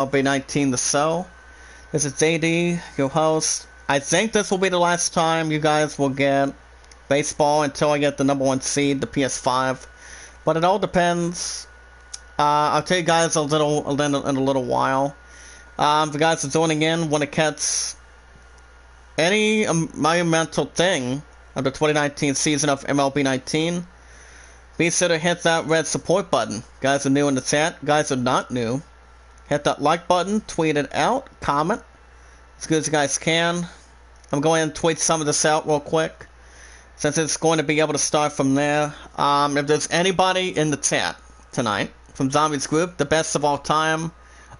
MLB 19 The Show. This is JD, your host. I think this will be the last time you guys will get baseball until I get the #1 seed, the PS5. But it all depends. I'll tell you guys in a little while. If you guys are joining in, want to catch any monumental thing of the 2019 season of MLB 19, be sure to hit that red support button. Guys are new in the chat, guys are not new. Hit that like button, tweet it out, comment as good as you guys can. I'm going to tweet some of this out real quick, since it's going to be able to start from there. If there's anybody in the chat tonight from Zombies Group, the best of all time,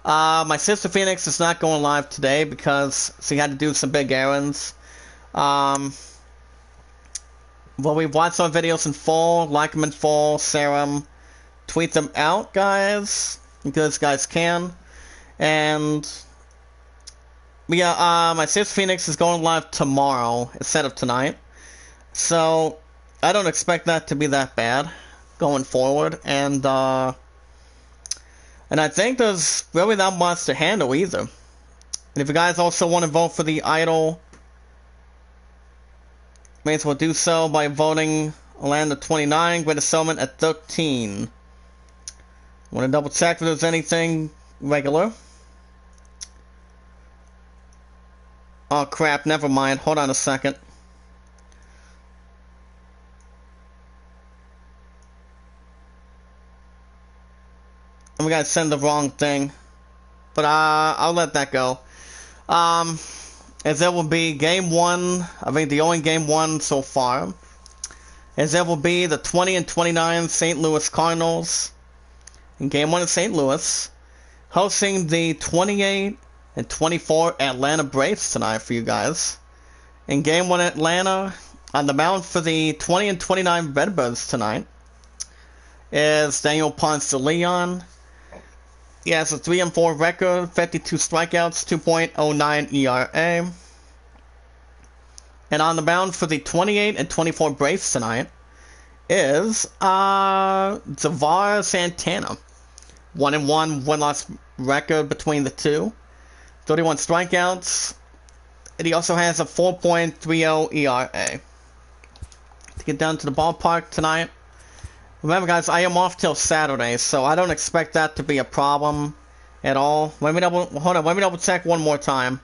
my sister Phoenix is not going live today because she had to do some big errands. Well, we watch our videos in full, like them in full, share them, tweet them out, guys, because guys can. And yeah, my sister Phoenix is going live tomorrow instead of tonight, so I don't expect that to be that bad going forward. And I think there's really not much to handle either. And if you guys also want to vote for the idol, may as well do so by voting Land at 29, Greatest Settlement at 13. Want to double check if there's anything regular. Oh crap, never mind. Hold on a second. I'm gonna send the wrong thing. But I'll let that go. As there will be game 1, I think the only game 1 so far, as there will be the 20 and 29 St. Louis Cardinals in game 1 in St. Louis, hosting the 28 and 24 Atlanta Braves tonight for you guys. In game 1 Atlanta, on the mound for the 20 and 29 Redbirds tonight is Daniel Ponce de Leon. He has a 3-4 record, 52 strikeouts, 2.09 ERA. And on the mound for the 28 and 24 Braves tonight is Zavar Santana. 1-1 win-loss record between the two. 31 strikeouts. And he also has a 4.30 ERA. To get down to the ballpark tonight. Remember, guys, I am off till Saturday, so I don't expect that to be a problem at all. Let me double check one more time.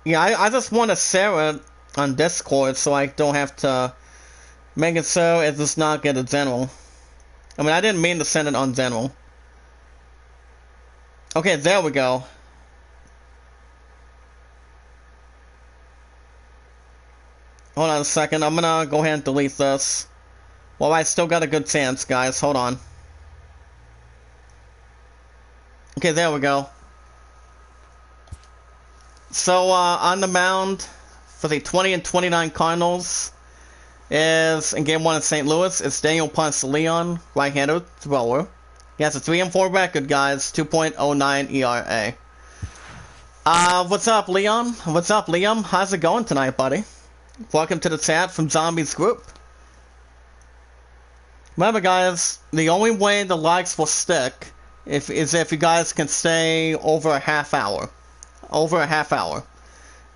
Yeah, I just want to share it on Discord so I don't have to make it so it does not get a general. I mean, I didn't mean to send it on general. Okay, there we go. Hold on a second, I'm gonna go ahead and delete this. Well, I still got a good chance, guys, hold on. Okay, there we go. So, on the mound for the 20 and 29 Cardinals is, in game 1 in St. Louis, it's Daniel Ponce de Leon, right-handed thrower. He has a 3-4 record, guys, 2.09 ERA. What's up, Leon? What's up, Liam? How's it going tonight, buddy? Welcome to the chat from Zombies Group. Remember, guys, the only way the likes will stick is if you guys can stay over a half hour. Over a half hour.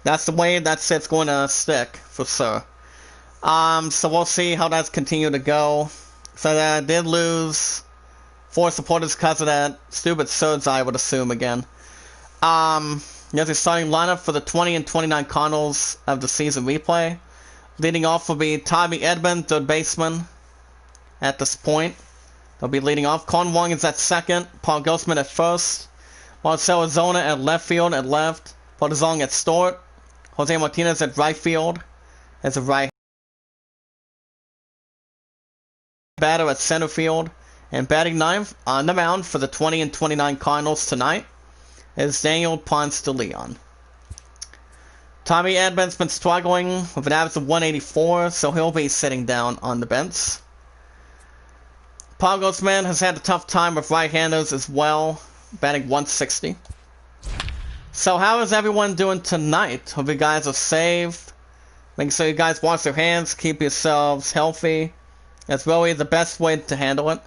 That's the way that shit's going to stick, for sure. So we'll see how that's continued to go. So I did lose 4 supporters because of that stupid surge, I would assume, again. Here's the starting lineup for the 20 and 29 Cardinals of the season replay. Leading off will be Tommy Edman, third baseman, at this point. They'll be leading off. Con Wong is at second. Paul Ghostman at first. Marcelo Zona at left field at left. Paul DeZong at short. Jose Martinez at right field as a right batter at center field. And batting ninth on the mound for the 20 and 29 Cardinals tonight is Daniel Ponce de Leon. Tommy Edman's been struggling with an average of 184, so he'll be sitting down on the bench. Paul Ghostman has had a tough time with right-handers as well, batting 160. So how is everyone doing tonight? Hope you guys are safe. Make sure you guys wash your hands, keep yourselves healthy. That's really the best way to handle it.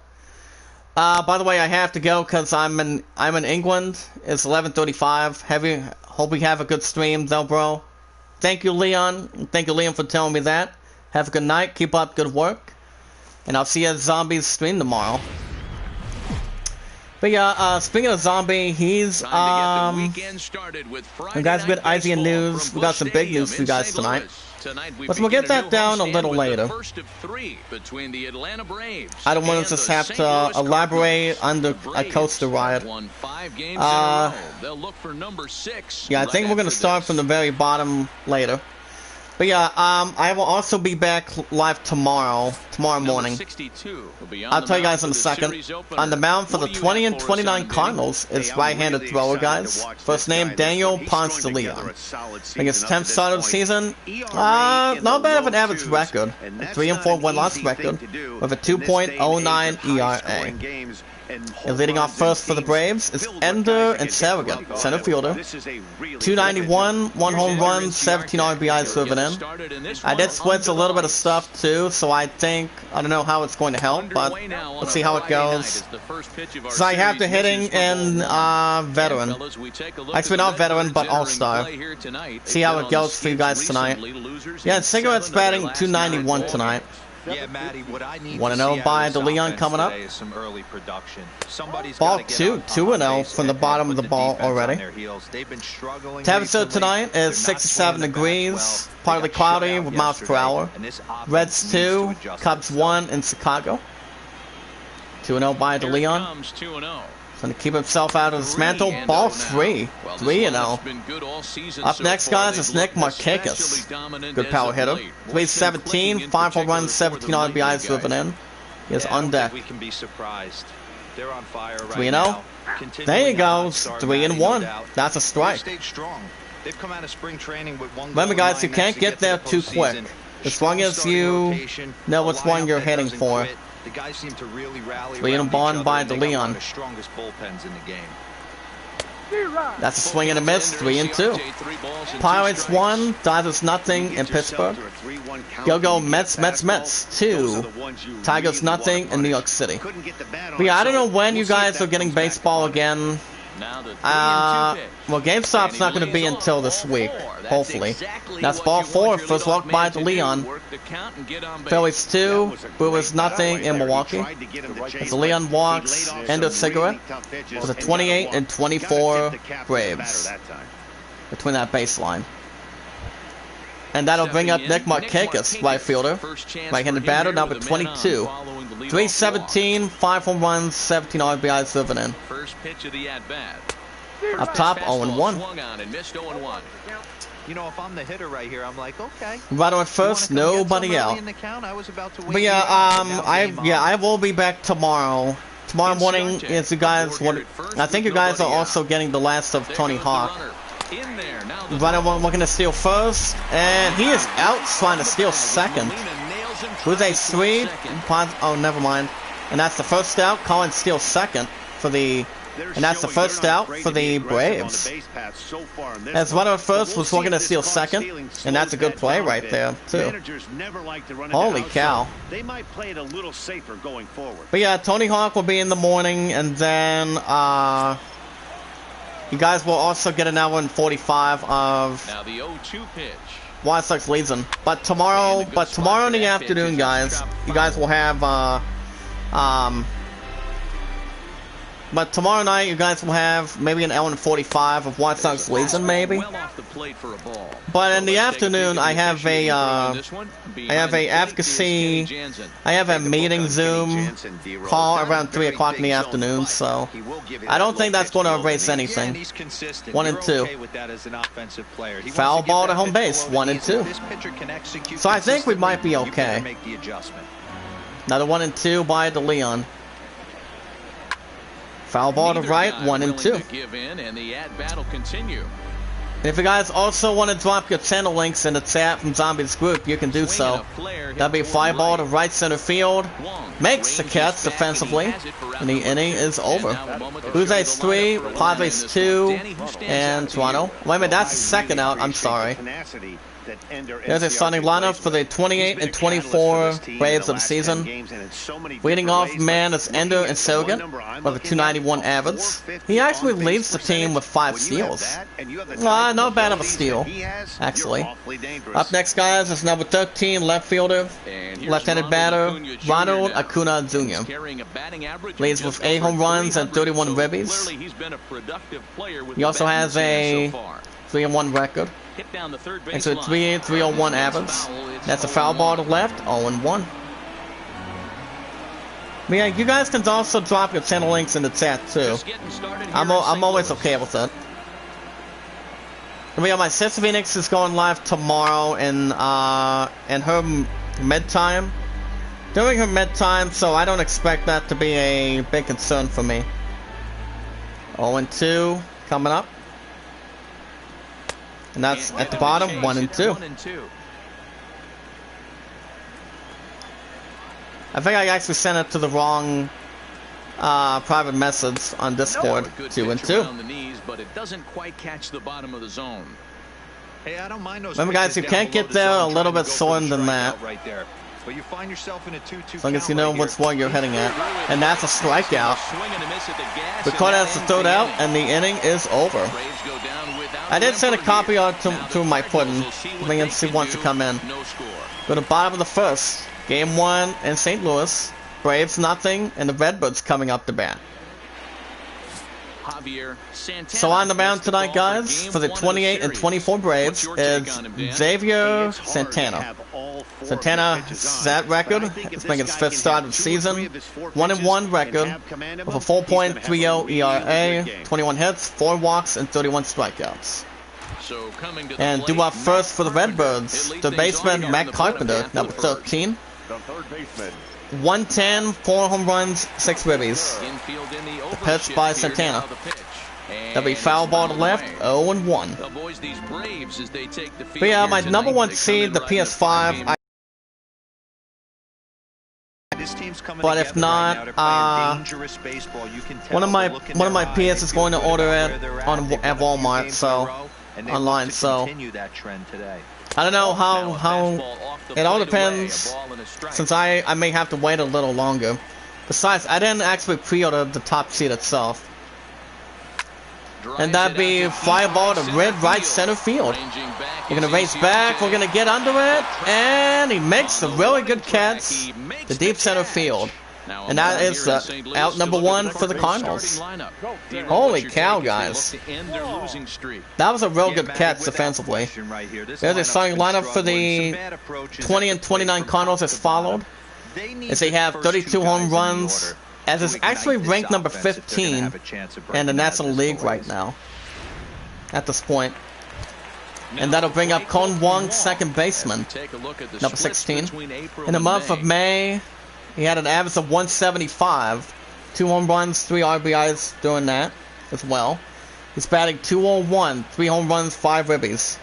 By the way, I have to go because I'm in England. It's 11:35. Hope we have a good stream, though, bro. Thank you, Leon. Thank you, Leon, for telling me that. Have a good night. Keep up good work. And I'll see you at Zombie's stream tomorrow. But yeah, speaking of Zombie, he's, you guys get Izzy and news. We got some big news for you guys tonight. But we'll get that down a little later. I don't want to just have to elaborate under a coaster ride. Yeah, I think we're going to start from the very bottom later. But yeah, I will also be back live tomorrow morning. I'll tell you guys in a second. On the mound for the 20 and 29 Cardinals is right-handed thrower, guys. First name Daniel Ponce de Leon. I think it's 10th start of the season. Not bad of an average record. A 3-4 win-loss record with a 2.09 ERA. And leading off first for the Braves is Ender and Sarragan, center fielder. 291, 1 home run, 17 RBIs driven in. I did switch a little bit of stuff too, so I don't know how it's going to help, but let's see how it goes. So I have the hitting and veteran. Actually not veteran, but all-star. See how it goes for you guys tonight. Yeah, Cigarette's batting 291 tonight. Yeah, Matty, what I need 1-0 by De Leon coming up. Some early production. Ball 2-0 from the bottom of the ball already. Temperature tonight is 67 degrees, partly cloudy with miles per hour. Reds 2, Cubs 1 in Chicago. 2-0 by De Leon. Going to keep himself out of this mantle. Ball 3. 3-0. Up next, guys, is Nick Markakis. Good power hitter. 317, 5 home runs, 17 RBIs driven in. He is on deck. 3-0. There you go. 3-1. That's a strike. Remember, guys, you can't get there too quick. As long as you know which one you're heading for. The guys seem to really rally. 3-1 by De Leon. That's a swing and a miss. 3-2. Pirates 1, Dodgers nothing in Pittsburgh. Go Mets 2. Tigers nothing in New York City. But yeah, I don't know when you guys are getting baseball again. Well, GameStop's not going to be until this week, hopefully. That's ball 4, first walk by De Leon. Phillies 2, Brewers nothing in Milwaukee. As De Leon walks, end of Cigarette for the 28 and 24 Braves between that baseline. And that'll bring up Nick Markakis, right fielder, right-handed batter, number 22. 317, 5 home runs, 17 RBIs driven in. Up top, 0-1. You know, if I'm the hitter right here, I'm like, okay. Right on first, nobody out. But yeah, I will be back tomorrow. Tomorrow morning, as you guys want, I think you guys are also getting the last of Tony Hawk. Right on, we're gonna steal first, and he is out trying to steal second. Who's a sweep? Oh, never mind. And that's the first out. Collins steals second for the. And that's the first out for the Braves. As one of the first was looking to steal second, and that's a good play right there, too. Holy cow. But yeah, Tony Hawk will be in the morning, and then, you guys will also get an hour and 45 of White Sox Legion. But tomorrow in the afternoon, guys, you guys will have, but tomorrow night, you guys will have maybe an hour and 45 of White Sox Legion, maybe. But in the afternoon, I have a advocacy, I have a meeting Zoom call around 3 o'clock in the afternoon, so I don't think that's going to erase anything. 1-2. Foul ball to home base, 1-2. So I think we might be okay. Another 1-2 by De Leon. Foul ball to right, 1-2. And if you guys also want to drop your channel links in the chat from Zombies group, you can do so. That'll be fly ball to right center field. Makes the catch defensively. And the inning is over. Blue Jays 3, Padres 2, and Toronto. Wait a minute, that's the second out. I'm sorry. There's a starting lineup for the 28 and 24 Braves of the season. Leading off man is Ender and Sogan with a 291 average. He actually leads the team with 5 steals. Not bad of a steal, actually. Up next, guys, is number 13 left fielder, left-handed batter, Ronald Acuna Jr. Leads with 8 home runs and 31 ribbies. He also has a 3-1 record. It's a 3.301 average. That's a foul ball to left, 0-1. But yeah, you guys can also drop your channel links in the chat too. I'm always okay with it. But yeah, my sister Phoenix is going live tomorrow in her med time. During her med time, so I don't expect that to be a big concern for me. 0-2 coming up. And that's at the bottom, 1-2. I think I actually sent it to the wrong private message on Discord. 2-2. But it doesn't quite catch the bottom of the zone. Hey, I don't mind those. Remember, guys, you can't get there a little bit slower than that. Right there. But you find yourself in a 2-2 as long as you know which one you're heading at. And that's a strikeout. The caught has to throw it out, and the inning is over. I did send a copy out to my pudding. If he wants to come in. Go to the bottom of the first. Game 1 in St. Louis. Braves nothing, and the Redbirds coming up to bat. So on the mound tonight, guys, for the 28 and 24 Braves is Xavier Santana. Santana has that record. It's making his 5th start of the season. 1-1 record with a 4.30 ERA, 21 hits, 4 walks, and 31 strikeouts. And due up first for the Redbirds, the baseman Matt Carpenter, number 13. 110, 4 home runs, 6 ribbies. The pitch by Santana. That'll be foul ball to left, 0-1. But yeah, my number 1 seed, the PS5. But if not, one of my PS is going to order it at Walmart, so online. So I don't know how it all depends, since I may have to wait a little longer. Besides, I didn't actually pre-order the top seat itself. And that'd be fly ball to right center field. We're gonna race back, we're gonna get under it, and he makes a really good catch to deep center field. And that is out number 1 for the Cardinals. Holy cow, guys. That was a real good catch defensively. There's a starting lineup for the 20 and 29 Cardinals as followed. As they have 32 home runs, as is actually ranked number 15 in the National League right now, at this point. And that'll bring up Kon Wong, second baseman, number 16. In the month of May, he had an average of 175, 2 home runs, 3 RBIs doing that as well. He's batting .201, 3 home runs, 5 ribbies.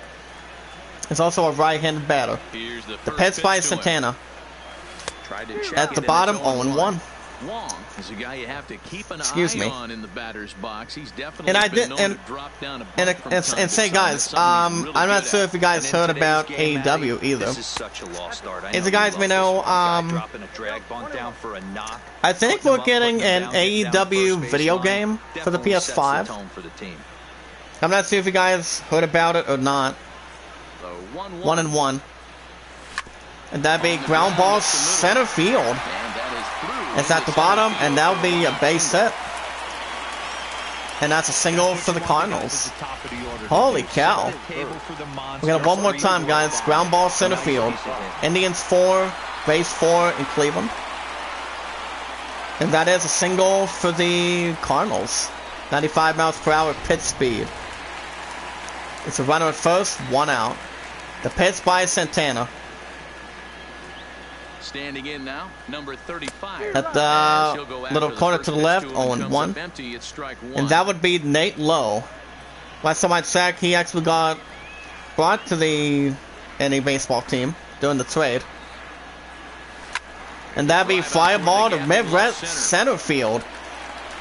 He's also a right-handed batter. The pitch by Santana. At the bottom, 0-1. Wong is a guy you have to keep an eye on in the batter's box. He's definitely and say, guys, I'm not sure if you guys heard about AEW either. As you guys may know, I think we're getting an AEW video game for the PS5. I'm not sure if you guys heard about it or not. 1-1. And that'd be ground ball center field. It's at the bottom, and that'll be a base hit. And that's a single for the Cardinals. Holy cow. We're gonna one more time, guys. Ground ball center field. Indians 4, base 4 in Cleveland. And that is a single for the Cardinals. 95 miles per hour pitch speed. It's a runner at first, 1 out. The pitch by Santana. Standing in now, number 35. At the little corner to the left, 0-1. And that would be Nate Lowe. Last time I checked, he actually got brought to the NA baseball team during the trade. And that'd be fly ball to mid-right center field.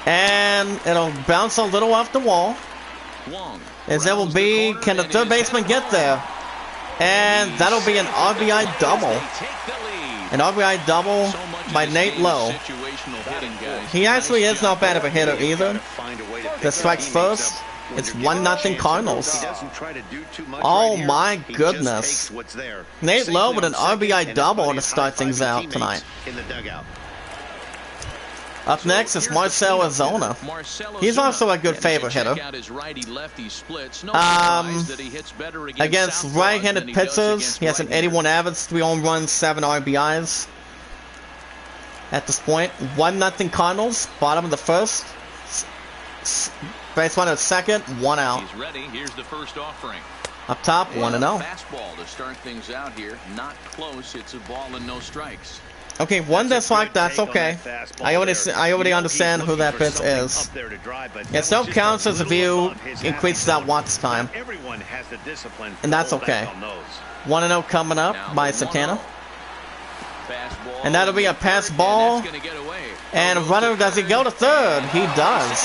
And it'll bounce a little off the wall. As it will be, can the third baseman get there? And that'll be an RBI double. An RBI double by Nate Lowe. He actually is not bad of a hitter either. The strikes first. It's 1-0 Cardinals. Oh my goodness. Nate Lowe with an RBI double to start things out tonight. Up next is Marcell Ozuna. He's also a good favorite hitter. Against right-handed pitchers, he has an 81 average, 3 home runs, 7 RBIs. At this point, 1-0 Cardinals, bottom of the first. Base runner at second, 1 out. He's ready. Here's the first offering. Up top, 1-0. Fastball to start things out here. Not close. It's a ball and no strikes. Okay, one dislike, that's okay. I already understand who that pitch is. It still counts as if you increase that watch time. And that's okay. 1-0 coming up by Santana. And that'll be a pass ball. And runner, does he go to third? He does.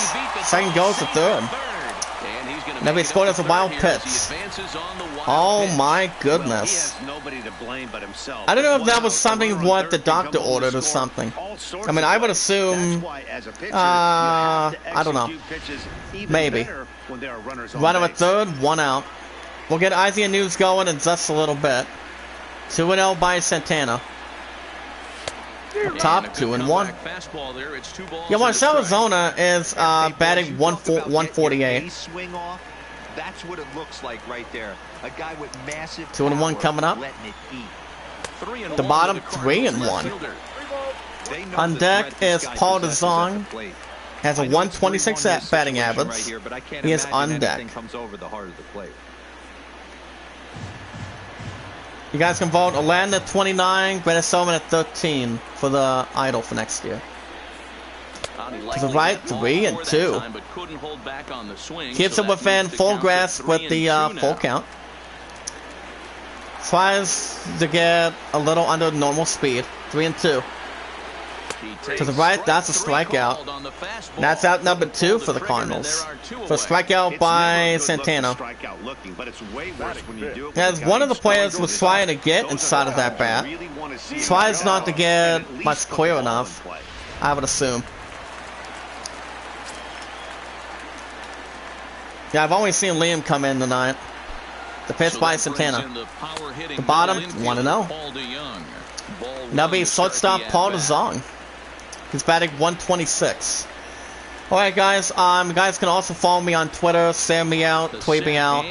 Second goes to third. Now he scored as a wild pitch. Oh my goodness. I don't know if that was something what the doctor ordered or something. I mean, I would assume, I don't know. Maybe. Runner at third, 1 out. We'll get Isaiah News going in just a little bit. 2-0 by Santana. Top 2-1. Yeah, Marcell Ozuna is batting 148. That's what it looks like right there. A guy with massive 2-1 coming up. The bottom 3-1. On deck is Paul DeZong. Has a 126 batting average. He is on deck. You guys can vote Atlanta 29, Greta Solomon at 13 for the idol for next year. To the right, 3-2. Keeps it within full grasp with the full count. Tries to get a little under normal speed. 3-2. To the right, that's a strikeout. And that's out number 2 for the Cardinals. For a strikeout by Santana. As one of the players was trying to get inside of that bat. Tries not to get much clear enough, I would assume. Yeah, I've only seen Liam come in tonight. The pitch by Santana. The bottom, 1-0. Now be shortstop Paul DeZong. He's batting 126. Alright guys, you guys can also follow me on Twitter, send me out, tweet me out.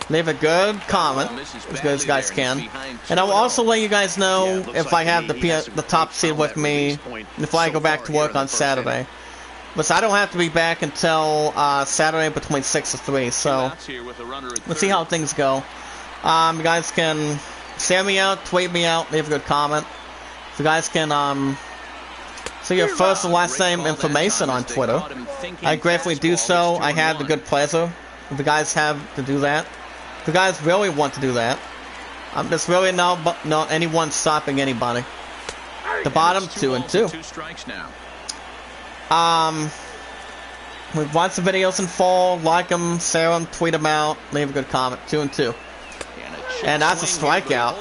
Leave a good comment, as good as you guys can. And I will also let you guys know if I have the top seed with me before I go back to work on Saturday. But I don't have to be back until Saturday between 6 and 3, so let's see how things go. You guys can send me out, tweet me out, leave a good comment. If you guys can see your first and last name information on Twitter, I gratefully do so. I have the good pleasure. If you guys have to do that, if you guys really want to do that, there's really no anyone stopping anybody. The bottom, 2-2. We've watched the videos in full. Like them, share them, tweet them out, leave a good comment. 2-2. And that's a strikeout.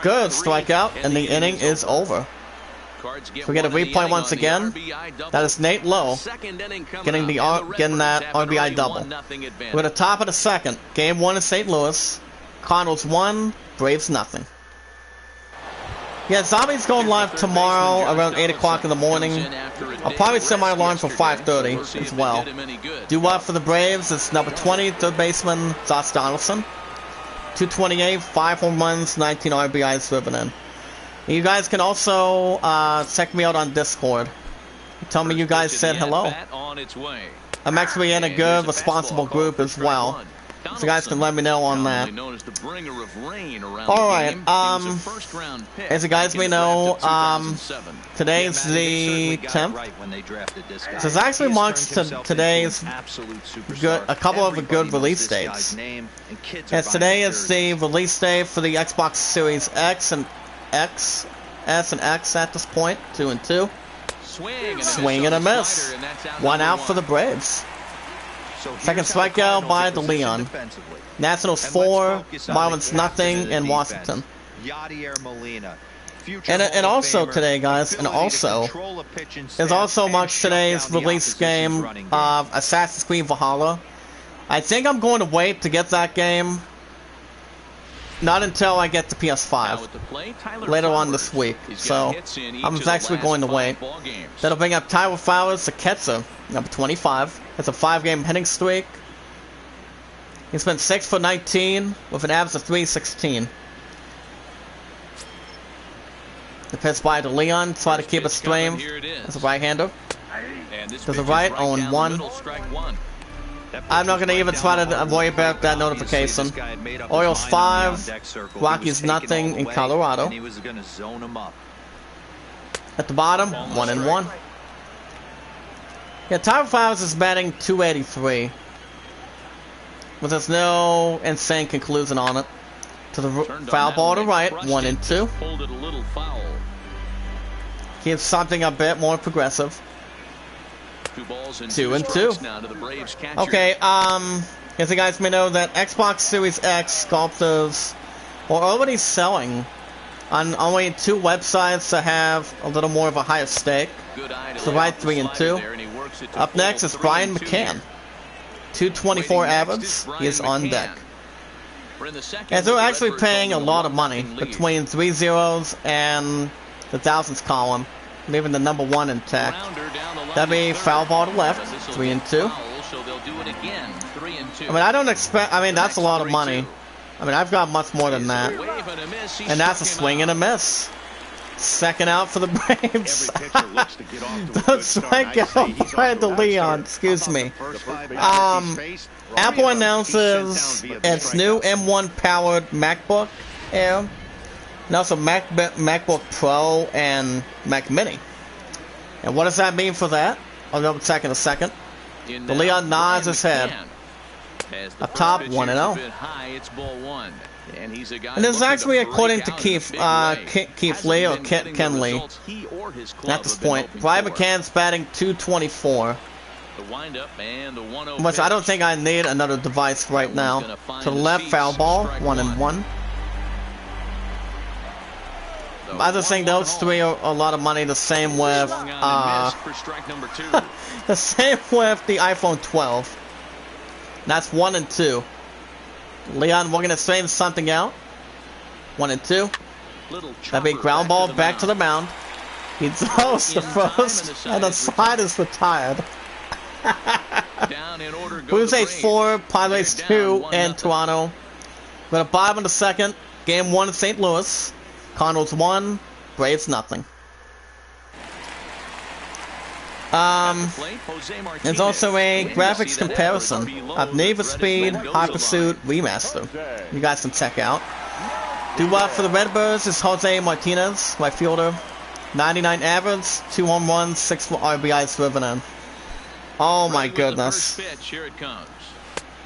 Good strikeout, and the inning is over. We get a replay once again. That is Nate Lowe getting that RBI double. We're at the top of the second. Game 1 in St. Louis. Cardinals 1, Braves nothing. Yeah, Zombie's going live tomorrow around 8 o'clock in the morning. I'll probably set my alarm for 5:30 as well. Do what for the Braves? It's number 20, third baseman, Josh Donaldson. 228, 5 home runs, 19 RBIs driven in. You guys can also check me out on Discord. Tell me you guys said hello. I'm actually in a good, responsible group as well. So you guys can let me know on that. Alright, as you guys may know, today's the 10th. So it actually marks today's a couple of good release dates. As today is the release date for the Xbox Series X and S and X at this point, 2-2. Swing and a miss. 1 out for the Braves. Second strikeout by DeLeon. Nationals 4, Marlins nothing, and Washington. And also today, guys, and also, there's also marks today's release game of Assassin's Creed Valhalla. I think I'm going to wait to get that game. Not until I get the PS5 later on this week, so I'm actually going to wait. That'll bring up Tyler Flowers to Ketzer, number 25. That's a 5-game hitting streak. He's been 6 for 19 with an average of 316. The pitch by DeLeon, try to keep it stream as a right-hander. Does it right, 0-1. I'm not going to even try to worry about that notification. Orioles 5, Rockies nothing in Colorado. At the bottom, 1-1. Yeah, Tyler Flowers is batting 283. But there's no insane conclusion on it. To the foul ball to right, 1-2. Keeps something a bit more progressive. 2-2. Okay, as you guys may know, that Xbox Series X sculptors are already selling on only 2 websites that have a little more of a higher stake. So right, 3-2. Up next is Brian McCann. 224 average. He is on deck. And they're actually paying a lot of money between 3 zeros and the thousands column, leaving the number 1 intact. That'd be foul ball to left, 3-2. I mean, I don't expect. I mean, that's a lot of money. I mean, I've got much more than that. And that's a swing and a miss. Second out for the Braves. The strikeout by DeLeon. Excuse me. Apple announces its new M1 powered MacBook Air, and also MacBook Pro and Mac Mini. And what does that mean for that? I'll double check in a second. DeLeon nods his head. Up top, 1-0. And this is actually according to Keith Lee or Ken Lee. At this point, Brian McCann's batting 224. Which I don't think I need another device right now. To the left, foul ball, 1-1. I just think those 3 are a lot of money. The same with the same with the iPhone 12. That's 1-2. Leon, we're gonna straighten something out. 1-2. That'd be ground ball back to the mound. He throws the first, and the side is retired. Blue Jays 4, Padres 2, and Toronto. We're at the bottom of the second. Game 1 in St. Louis. Cardinals 1, Braves nothing. There's also a graphics comparison of Need for Speed High Pursuit Remaster. You guys can check out. Do what for the Redbirds is Jose Martinez, right fielder. 99 average, 2 home runs, 6 RBIs driven in. Oh my goodness.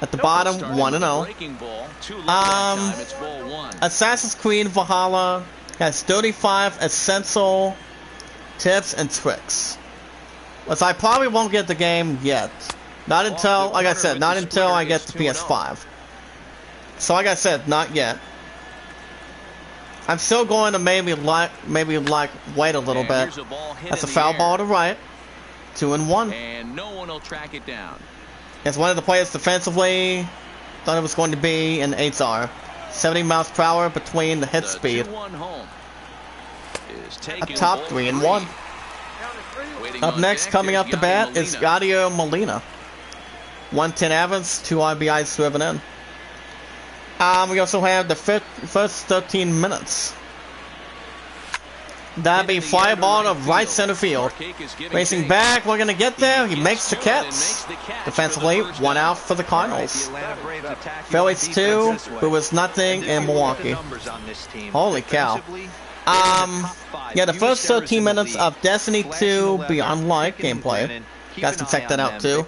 At the bottom, 1-0. Assassin's Creed Valhalla has 35 essential tips and tricks. Which I probably won't get the game yet. Not until, like I said, not until I get the PS5. So like I said, not yet. I'm still going to maybe wait a little bit. That's a foul ball to right. 2-1. And no one will track it down. As one of the players defensively thought it was going to be an 8R. 70 miles per hour between the hit speed. Up top, 3-1. Up next, coming up to bat, is Yadier Molina. 110 average, 2 RBIs driven in. We also have the first 13 minutes. That'd be fly ball to right center field. Racing back, we're gonna get there. He makes the catch. Defensively, 1 out for the Cardinals. Phillies 2, who was nothing in Milwaukee. Holy cow. Yeah, the first 13 minutes of Destiny 2 Beyond Light gameplay. You guys can check that out too.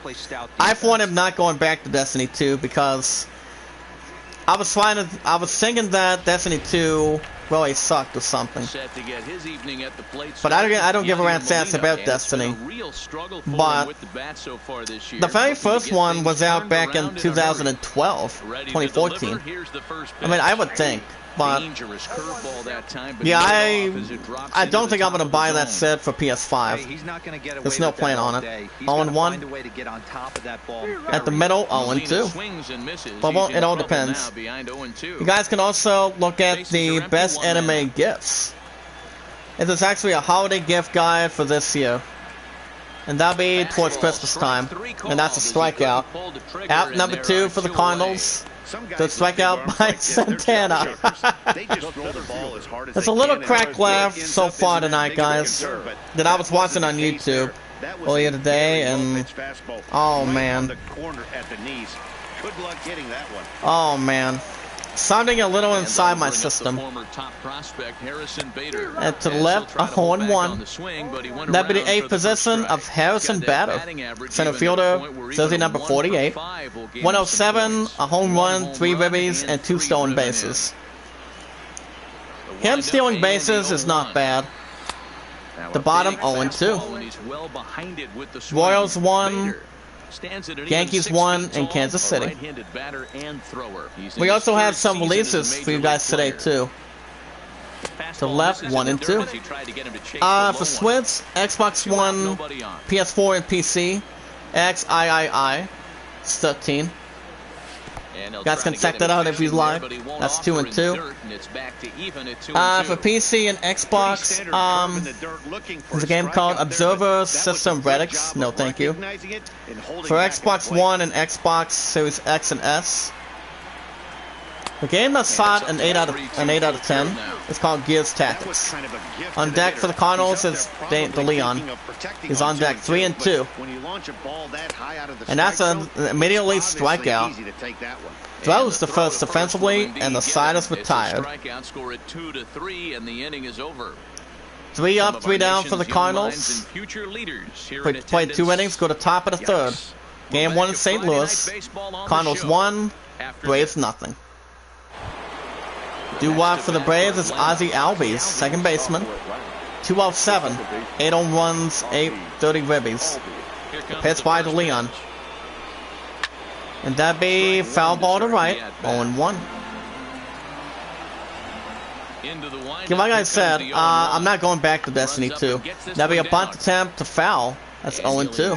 I for one am not going back to Destiny 2 because I was thinking that Destiny 2 really sucked or something. Set to get his evening at the plate. But I don't give a rat's ass about Destiny. But the very first one was out back in 2012, 2014. I mean, I would think. But yeah, I don't think I'm gonna buy that set for PS5. There's no plan on it. 0-1 at the middle, 0-2. But well, it all depends. You guys can also look at the best anime gifts. It is actually a holiday gift guide for this year, and that'll be towards Christmas time. And that's a strikeout. Out number 2 for the Cardinals. The strikeout by Santana. There's a little crack laugh so far tonight, guys, that I was watching on YouTube earlier today, and oh man, oh man, sounding a little inside my system. And to the left, a 0-1. That'd be the 8th position of Harrison Bader, center fielder, jersey number 48. 107, a home run, 3 ribbies, and 2 stolen bases. Him stealing bases is not bad. The bottom, 0-2. Royals 1. Yankees 1 in Kansas City. We also have some releases for you guys today too. To the left, 1 and 2. For Switch, Xbox One, PS4 and PC, XIII, it's 13. You guys can check that out if you like. That's 2 and 2. For PC and Xbox, there's a game called Observer System Relics. No, thank you. For Xbox One and Xbox Series X and S, the game that's sought an 8 out of 10. It's called Gears Tactics. On deck for the Cardinals is De Leon. He's on deck 3 and 2. And that's an immediately strikeout. Throws the first defensively, and the side is retired. 3 up, 3 down for the Cardinals. Played 2 innings, go to top of the 3rd. Game 1 in St. Louis. Cardinals 1, Braves nothing. Doo-wop for the Braves is Ozzie Albies, second baseman. 207, 8 home runs, 830 ribbies. Pitched by De Leon. And that'd be foul ball to right, 0-1. Like I said, I'm not going back to Destiny 2. That'd be a bunt attempt to foul. That's 0-2.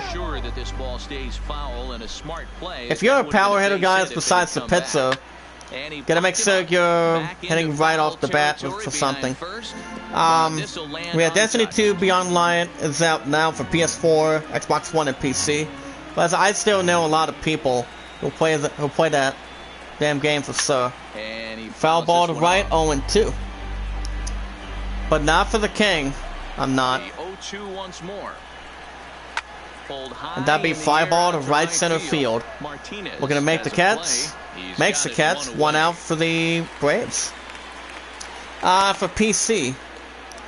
If you're a power hitter, guys, besides the pitcher, gotta make sure you're hitting right off the bat for something. We have Destiny 2 Beyond Light is out now for PS4, Xbox One, and PC. But I still know a lot of people who play that damn game for sure. Foul ball to right, 0-2. But not for the King. I'm not. And that'd be fly ball to right center field. We're gonna make the catch. Makes the catch. 1 out for the Braves. For PC.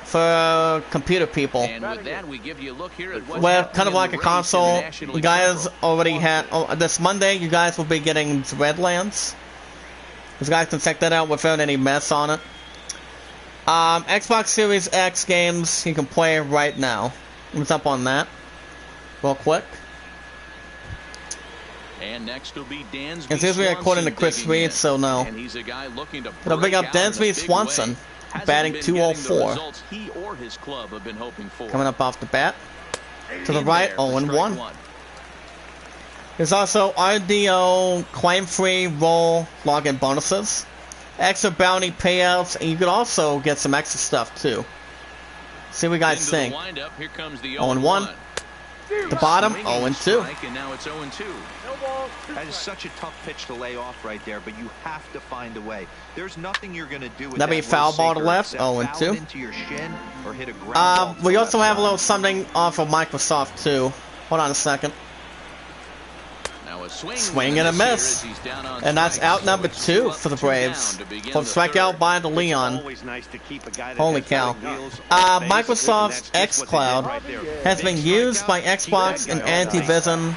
For computer people. Well, kind of like a console. You guys already had... Oh, this Monday, you guys will be getting Redlands. You guys can check that out without any mess on it. Xbox Series X games you can play right now. What's up on that? Real quick. And next will be Dansby. It's usually according to Chris Reed, so no. It'll bring up Dansby Swanson, batting 204. Coming up off the bat. To the right, 0-1. There's also RDO claim-free roll login bonuses, extra bounty payouts, and you could also get some extra stuff too. See what you guys think. 0-1. The bottom, 0-2. That is such a tough pitch to lay off right there, but you have to find a way. There's nothing you're going to do with that'd be foul ball to left, 0-2. We also have a little something off of Microsoft too. Hold on a second. Swing and a miss. And that's out number 2 for the Braves. From strikeout by De Leon. Holy cow. Microsoft's xCloud has been used by Xbox and Activision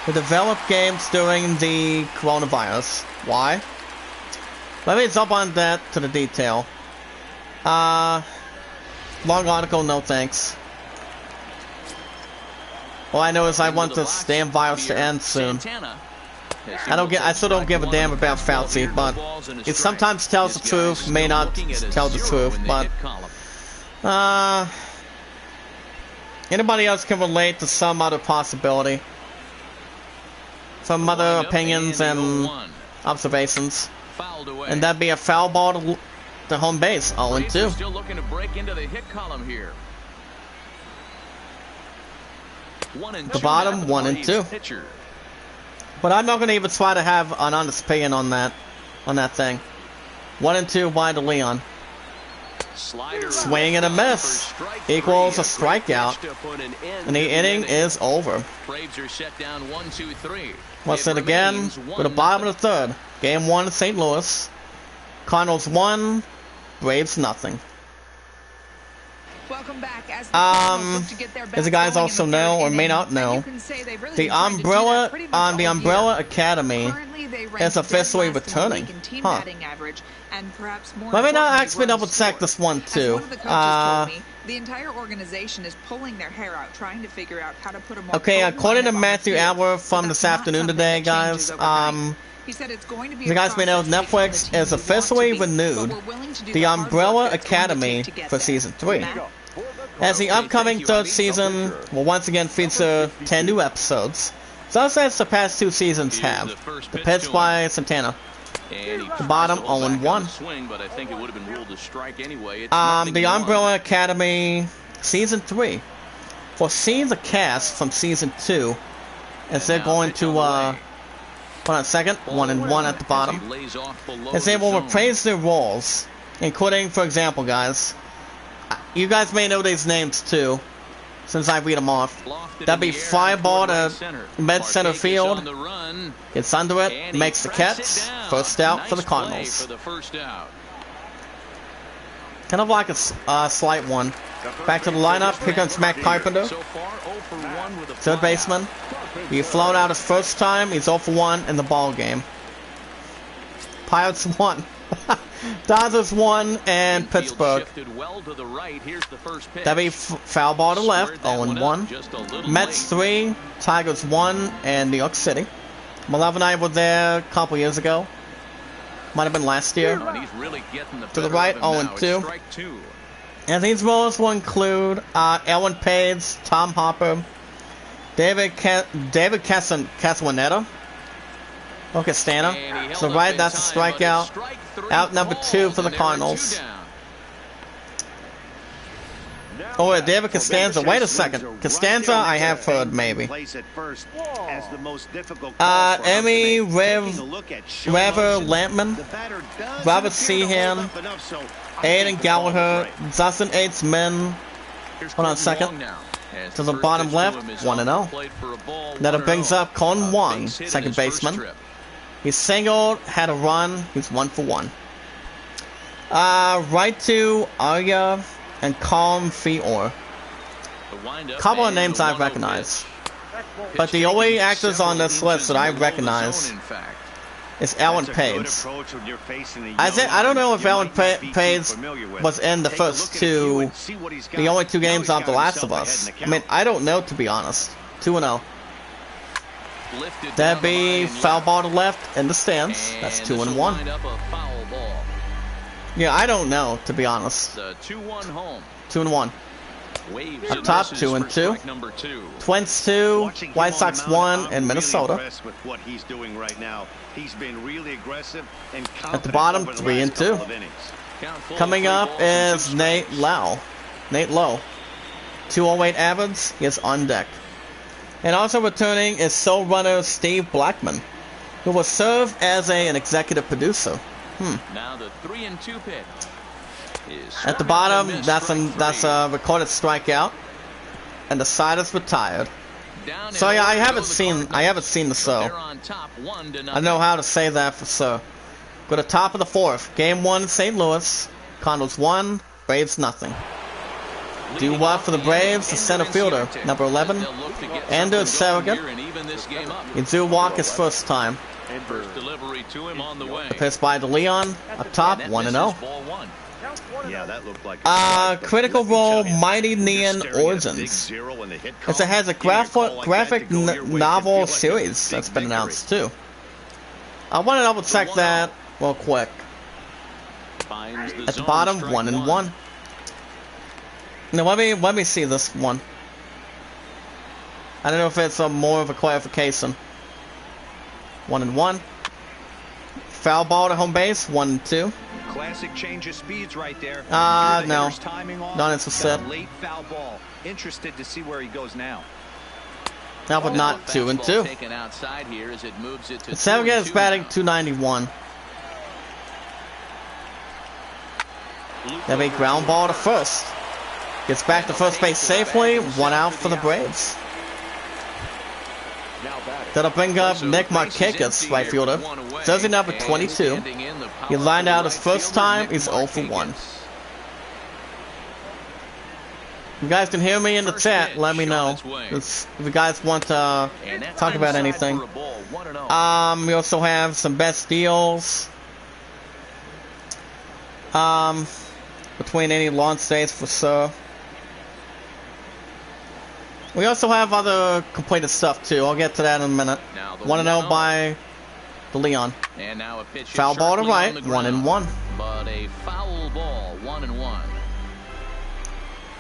to develop games during the coronavirus. Why? Let me jump on that to the detail. Long article, no thanks. All I know is I want this damn virus to end soon. I still don't give a damn about Fauci, but it sometimes tells the truth, may not tell the truth, but anybody else can relate to some other possibility, some other opinions and observations, and that'd be a foul ball to the home base, 0-2. Still looking to break into the hit column here. The bottom, 1-2. But I'm not going to even try to have an honest opinion on that thing. 1-2 wide to Leon. Swing and a miss equals a strikeout, and the inning is over. Braves are set down 1-2-3. Let's hit again with a bottom of the third. Game 1 in St. Louis. Cardinals 1, Braves nothing. Welcome back. As you guys also know or may not know, the Umbrella on the Umbrella Academy is officially returning. Huh. Let me not actually double check this one too. The entire organization is pulling their hair out trying to figure out how to put a more okay, according to Matthew Albert from this afternoon today, guys, he said it's going to be you guys may know Netflix has officially renewed the Umbrella Academy for season 3. As the upcoming third season will once again feature 10 new episodes, just as the past 2 seasons have. The pitch by Santana. The bottom 0-1. The Umbrella Academy season 3. Foresee the cast from season 2, as they're going to hold on a second, 1-1 at the bottom, as they will reprise their roles, including, for example, guys, you guys may know these names too, since I read them off. That'd be Fireball to mid center field, gets under it, makes the catch, first out for the Cardinals. Kind of like a slight one. Back to the lineup, here comes Matt Carpenter, third baseman. He flown out his first time, he's 0 for 1 in the ball game. Pirates 1. Dodgers 1 and Pittsburgh. That'd be foul ball to left, 0-1. Mets 3, Tigers 1, and New York City. Malevin and I were there a couple years ago. Might have been last year. To the right, 0-2. And these roles will include Ellen Page, Tom Hopper, David Castellaneta. Okay, Stana. So right, that's a strikeout. Out number 2 for the Cardinals. Oh, David Costanza. Wait a second. Costanza, I have heard maybe. Emmy Rever Lampman, Robert Seahan, Aiden Gallagher, Justin H. Men. Hold on a second. To the bottom left, 1-0. That brings up Colin Wong, second baseman. He singled, had a run, he's 1 for 1. Right to Arya and Calm Fior. Couple of names I recognize. But the only actors on this list that I recognize is Ellen Page. I don't know if Ellen Page was in the first 2, the only 2 games of The Last of Us. I mean, I don't know, to be honest. 2-0. That'd be foul ball to left in the stands. That's 2-1. Yeah, I don't know, to be honest. 2-1. Up top, 2-2. Twins 2, White Sox 1, and Minnesota. At the bottom, 3-2. Coming up is Nate Lowe. 208 average, he is on deck. And also returning is soul runner Steve Blackman, who will serve as an executive producer. Now the 3-2 pitch. At the bottom, that's a recorded strikeout, and the side is retired. So yeah, I haven't seen the show. I don't know how to say that for sure. Go to top of the 4th. Game 1 in St. Louis. Cardinals 1, Braves nothing. Do what for the Braves? The center fielder, number 11, Anders Surrogate. He do walk his first time. First delivery to him on the way. A pitch by DeLeon, up top, 1-0. Yeah, that looked like Critical Role, Mighty Neon Origins. It has a graphic novel series that's been announced too. I want to double check that real quick. At the bottom, 1-1. Now let me see this one. I don't know if it's more of a clarification. 1-1. Foul ball to home base, 1-2. Classic change of speeds right there. No. Not interested. Late foul ball. Interested to see where he goes now. Now, but not 2-2. Seven gets batting 291. That'll be ground ball to first. Gets back to first base safely. 1 out for the Braves. That'll bring up Nick Markakis, right fielder. Jersey number 22. He lined out his first time. He's 0 for 1. You guys can hear me in the chat. Let me know if you guys want to talk about anything. We also have some best deals between any launch dates for sure. We also have other completed stuff too. I'll get to that in a minute. 1-0 by the Leon. Foul ball to right, 1-1. But a foul ball, 1-1.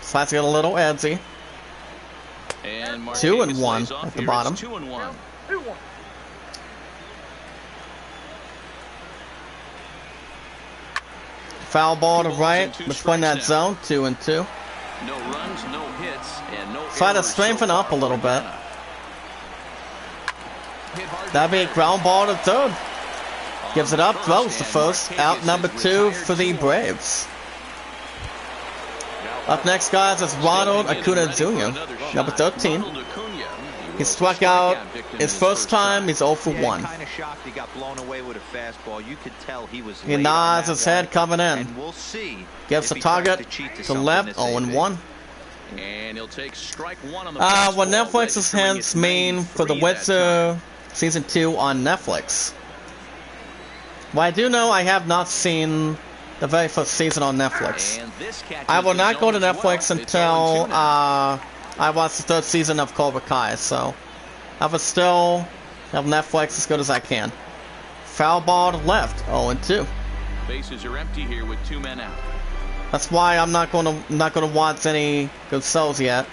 So that's got a little edgy. 2-1 at the bottom. 2-1. Foul ball to right between that zone, 2-2. No runs, no hits, and no Try to errors strengthen so up a far little for bit. Atlanta. That'd be a ground ball to third. Gives it up, throws the first. Out number 2 for the Braves. Up next, guys, is Ronald Acuna Jr., number 13. He struck out his first time. He's 0 for 1. Kind of shocked he got blown away with a fastball. You could tell he was. He nods his head coming in. And we'll see. Gives the target to left, 0-1. And he'll take strike 1 on the What Netflix's hints mean for The Witcher Season 2 on Netflix. Well, I do know I have not seen the very first season on Netflix. I will not go to Netflix until I watch the 3rd season of Cobra Kai, so I will still have Netflix as good as I can. Foul ball to left, 0-2. Bases are empty here with 2 men out. That's why I'm not going to watch any good shows yet.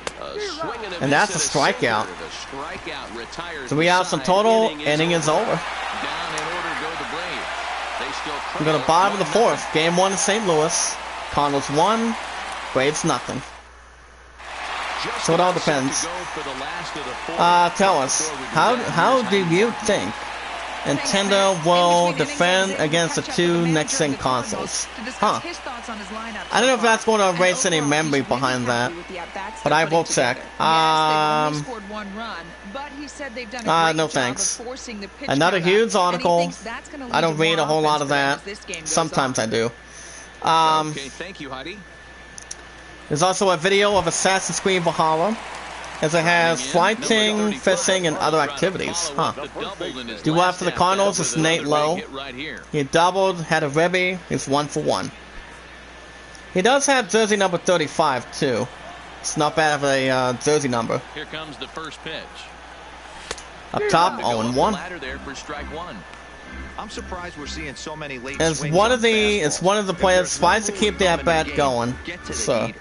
And that's a strikeout. 3 outs in total. Inning is over. We're going to bottom of the 4th. Game 1 in St. Louis. Cardinals 1. Braves nothing. So it all depends. Tell us, how do you think Nintendo will defend against the 2 next-gen consoles? Huh. I don't know if that's going to erase any memory behind that, but I will check. No thanks. Another huge article. I don't read a whole lot of that. Sometimes I do. There's also a video of Assassin's Creed Valhalla, as it has fighting, fishing, and other activities. Huh. Due after the Cardinals is Nate Lowe. He doubled, had a ribby, he's 1 for 1. He does have jersey number 35 too. It's not bad of a jersey number. Here comes the first pitch. Up top, 0-1. I'm surprised we're seeing so many late It's one of the players tries to keep the at-bat going. So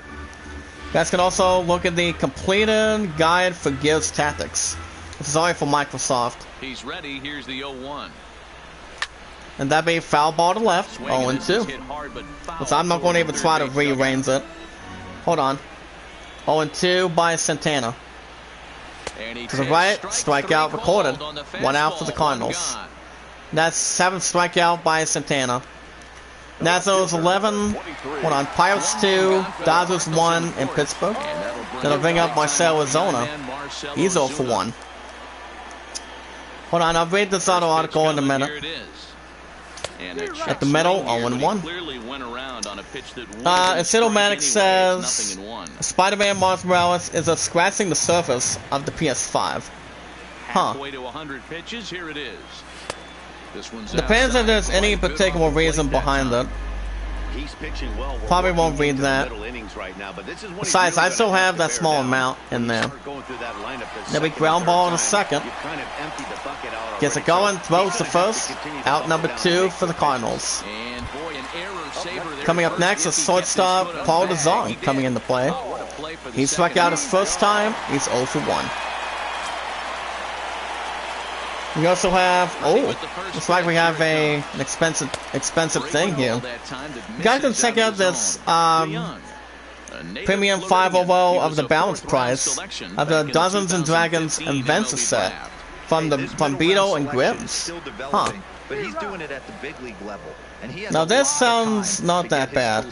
guys can also look at the completed guide for Gears Tactics. This is only for Microsoft. He's ready. Here's the 0-1. And that'd be foul ball to left, 0-2. So I'm not going to even try to rearrange it. Hold on. 0-2 by Santana. To the right, strikeout recorded. 1 out for the Cardinals. That's 7th strikeout by Santana. Nationals 11. Hold on. Pirates 2. Dodgers 1 in Pittsburgh. That'll bring up Marcell Ozuna. He's 0 for 1. Hold on. I'll read this auto article in a minute. At the middle, 0-1. Acidomatic says Spider-Man Miles Morales is scratching the surface of the PS5. Huh. Depends if there's any particular reason behind it. He's pitching well. Probably won't read that. Besides, I still have that small amount in there. Then we ground ball to second. Gets it going, throws to first. Out number 2 for the Cardinals. Coming up next is shortstop Paul DeZong coming into play. He struck out his first time. He's 0 for 1. We also have, looks like we have an expensive thing here. You guys can check out this premium 500 of the balance price of the Dungeons and Dragons Adventure set from Beetle and Grimm's. Huh. But he's doing it at the big league level, and he has now this sounds not that bad.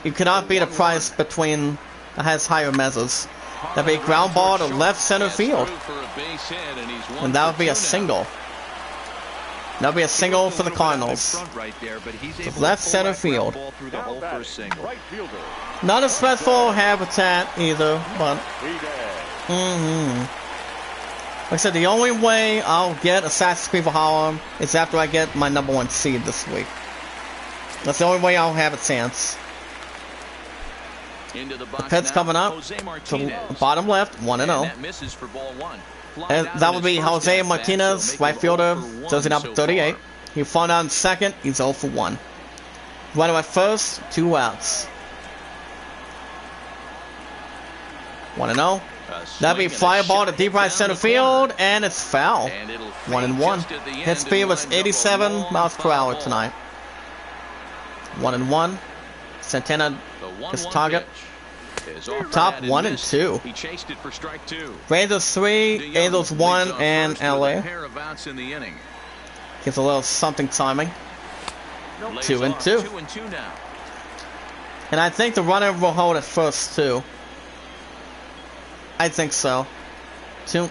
You cannot beat a price between that has higher measures. That'd be a ground ball to left center field, and that would be a single. That'd be a single for the Cardinals. Left center field. Not a stressful habitat either, but like I said, the only way I'll get Assassin's Creed Valhalla is after I get my number 1 seed this week. That's the only way I'll have a chance. The pitch coming up to bottom left, 1-0. And that would be Jose Martinez, right fielder, jersey number 38. He fought on second, he's 0 for 1. Runner at first, 2 outs. 1-0. That'd be fly ball to deep right center field, and it's foul. 1-1. His speed was 87 miles per hour tonight. 1-1. Santana, his target. Top 1-2. Rangers 3, Angels 1, and LA. Gives a little something timing. 2-2. And I think the runner will hold at first too. I think so. 2-2.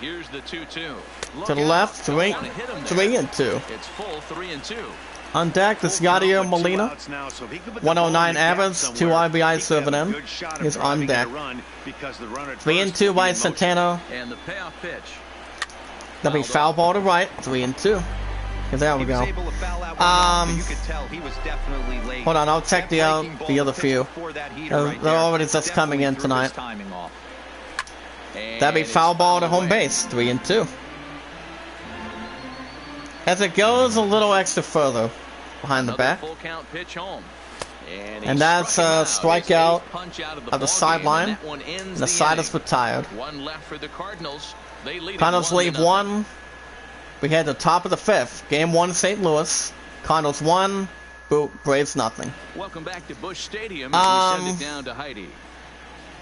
Here's the 2-2. To the left, 3-2. It's full 3-2. On deck, this Yadier Molina. 109 average, 2 RBIs serving in. He's on deck. 3-2 by Santana. And the payoff pitch. That'll be foul ball to right. 3-2. There we go. Hold on, I'll check the other few. They're already just coming in tonight. That'd be foul ball to home base. 3-2. As it goes a little extra further behind the back. And that's a strikeout of the sideline. And the side is retired. Cardinals lead 1. We had the top of the 5th. Game 1 St. Louis. Cardinals 1. Braves nothing. Welcome back to Busch Stadium. As we send it down to Heidi.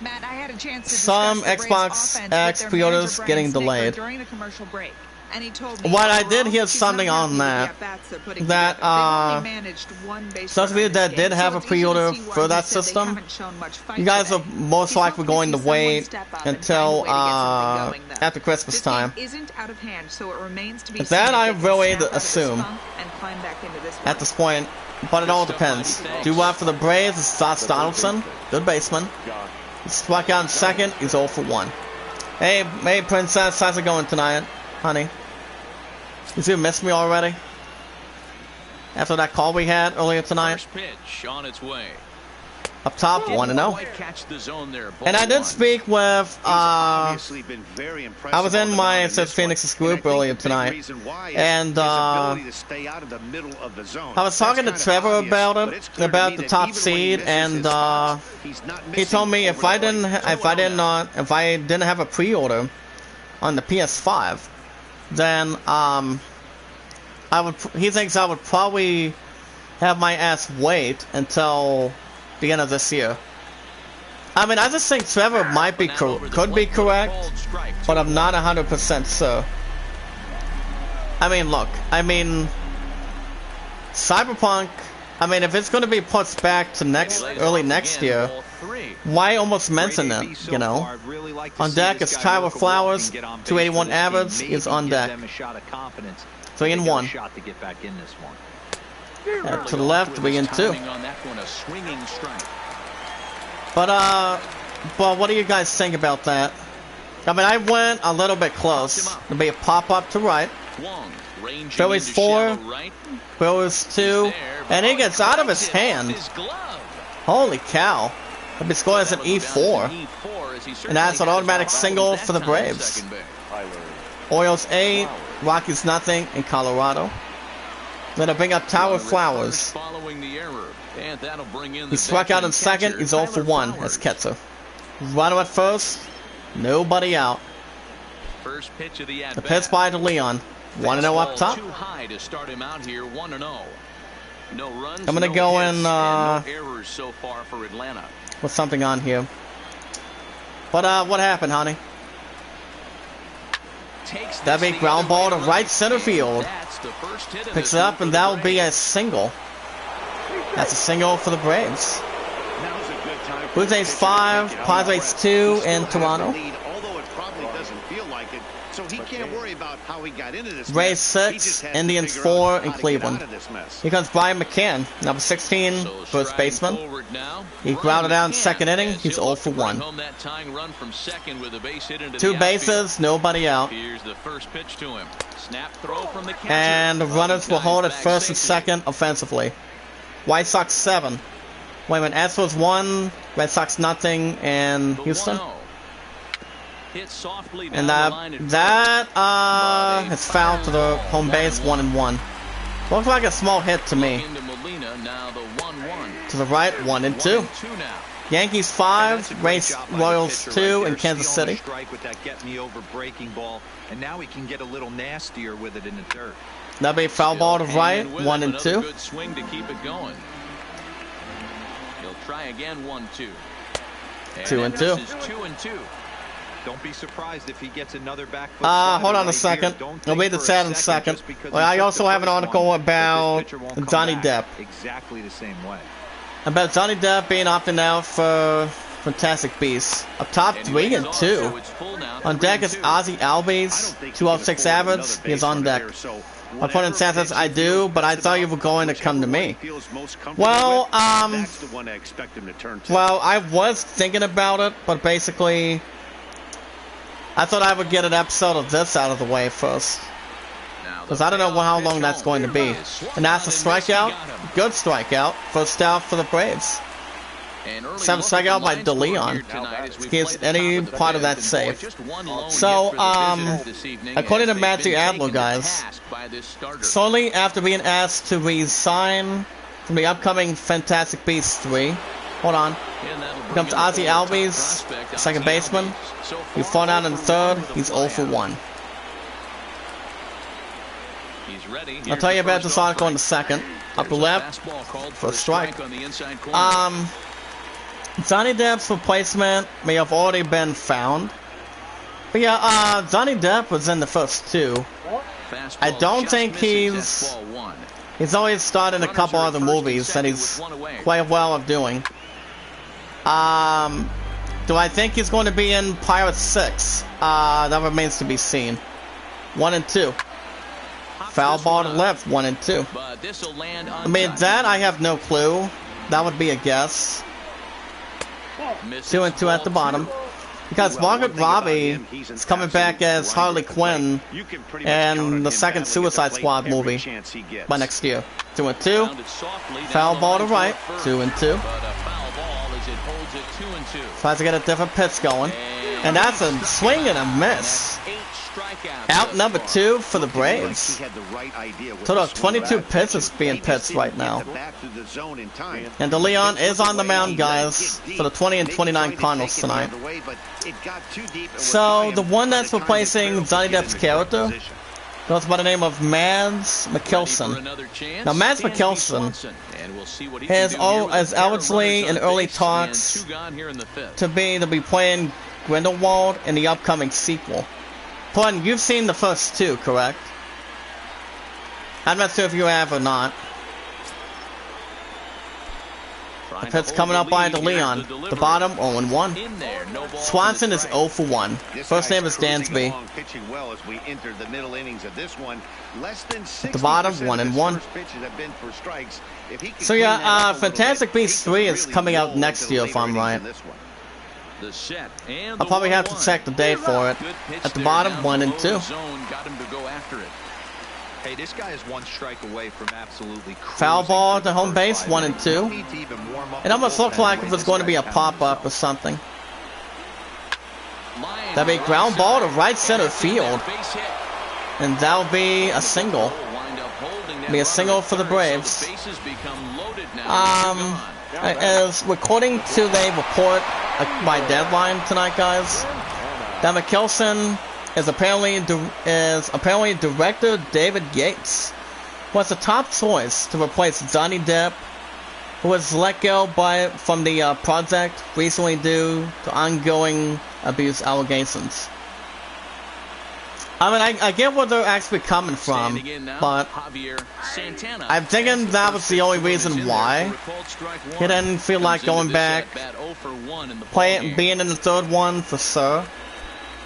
Matt, I had a chance to some Xbox X pre-orders getting delayed. During the commercial break. And he told me what I did hear something on that social media that did have a pre-order for that system. You guys are most likely going to wait until after Christmas time. That I really assume at this point, but it all depends. Do well for the Braves is Josh Donaldson, good baseman. He struck out in second. He's 0 for 1. Hey Princess, how's it going tonight, honey? Did you miss me already? After that call we had earlier tonight? First pitch on its way. Up top, 1-0. And I did speak with, I was in my Phoenix's group earlier tonight, and I was talking to Trevor about it, about the top seed, and he told me if I didn't have a pre-order on the PS5, then he thinks I would probably have my ass wait until the end of this year. I mean, I just think Trevor might be could be correct, but I'm not 100% sure. I mean, look, Cyberpunk, if it's going to be pushed back to early next year, why almost mention it, you know? On deck is Tyler Flowers, 281 average, is on deck. 3-1. To the left, 3-2. But what do you guys think about that? I went a little bit close. There'll be a pop-up to right. Phillies 4, Brewers 2, and he gets out of his hand. Holy cow. He'll be scored as an E4. And that's an automatic single for the Braves. Orioles 8, Rockies nothing in Colorado. Then I bring up Tyler Flowers. He struck out in second. He's 0 for 1 as catcher. Runner at first. Nobody out. The pitch by DeLeon. 1-0 up top. I'm gonna go in with something on here. But what happened, honey? That big ground ball to right center field. Picks it up, and that will be a single. That's a single for the Braves. Blue Jays 5, Padres 2 in Toronto. Rays 6, Indians 4 in Cleveland. Here comes Brian McCann, number 16, first baseman. He grounded out in second inning. He's 0 for 1. 2 bases, nobody out. And the runners will hold at first and second offensively. White Sox 7. Wait a minute, Astros 1, Red Sox nothing, and Houston. And that is fouled to the home base, 1-1. Looks like a small hit to me. To the right, 1-2. Yankees 5, Royals 2 in Kansas City. That'll be a foul ball to right, 1-2. Try again, 1-2. 2-2. Don't be surprised if he gets another back foot. Hold on a second. I'll wait the chat in a second. Well, I also have an article about Johnny Depp. Exactly the same way. About Johnny Depp being opting out for Fantastic Beasts. Up top, 3 and 2. On deck is Ozzy Albies, 206 average. He is on deck. My opponent says I do, but I thought you were going to come to me. Well, I was thinking about it, but basically, I thought I would get an episode of this out of the way first. Because I don't know how long that's going to be. And that's a strikeout. Good strikeout. First out for the Braves. 7th strikeout by DeLeon. Gives any part of that safe. So, according to Matthew Adler, guys, solely after being asked to resign from the upcoming Fantastic Beasts 3. Hold on. Here comes Ozzy Albies, second baseman. He's fallen out in third. He's 0 for 1. I'll tell you about this article in a second. Upper left, first strike. Johnny Depp's replacement may have already been found. But yeah, Johnny Depp was in the first 2. I don't think he's always starred in a couple other movies that he's quite well of doing. Do I think he's going to be in Pirates 6? That remains to be seen. 1-2. Foul ball to left, 1-2. I mean, that I have no clue. That would be a guess. 2-2 at the bottom. Because Margaret Robbie is coming back as Harley Quinn in the second Suicide Squad movie by next year. 2-2. Foul ball to right, 2-2. Tries to get a different pitch going. And that's a swing and a miss. Out number 2 for the Braves. Total of 22 pitches being pitched right now. And DeLeon is on the mound, guys, for the 20 and 29 Cardinals tonight. So the one that's replacing Johnny Depp's character goes by the name of Mads Mikkelsen. Now, Mads Mikkelsen is allegedly in early talks to be playing Grindelwald in the upcoming sequel. Pun, you've seen the first 2, correct? I'm not sure if you have or not. The pitch coming up by DeLeon. The bottom, 0-1. Swanson is 0 for 1. First name is Dansby. At the bottom, 1-1. So yeah, Fantastic Beasts 3 is coming out next year, if I'm right. I'll probably have to check the date for it. At the bottom, 1-2. Hey, this guy is one strike away from absolutely foul ball to home base, 1-2. It almost looked like it was going to be a pop-up or something. That'd be ground ball to right center field. And that'll be a single. Be a single for the Braves. As according to the report by Deadline tonight, guys, that Mickelson is apparently director David Yates was the top choice to replace Johnny Depp, who was let go from the project recently due to ongoing abuse allegations. I mean, I get where they're actually coming from, but I'm thinking that was the only reason why he didn't feel like going back, being in the third one for sure.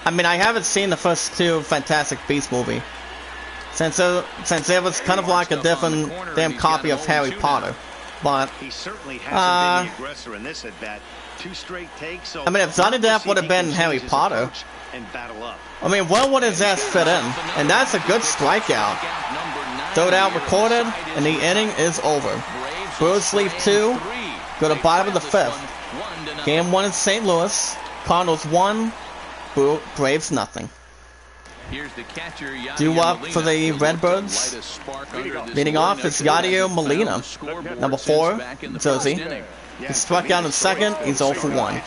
I mean, I haven't seen the first two Fantastic Beasts movie, since it was kind of like a different damn copy of Harry Potter. But he certainly hasn't been the aggressor in this at bat. 2 straight takes. I mean, if Johnny Depp would have been Harry Potter, I mean, where would his ass fit in? And that's a good strikeout. Third out recorded, and the inning is over. Brewers leave 2. Go to bottom of the 5th. Game 1 in St. Louis. Cardinals 1. Braves nothing. Due up for the Redbirds. Leading off is Yadier Molina, number 4, jersey. He struck out in second. He's 0 for 1.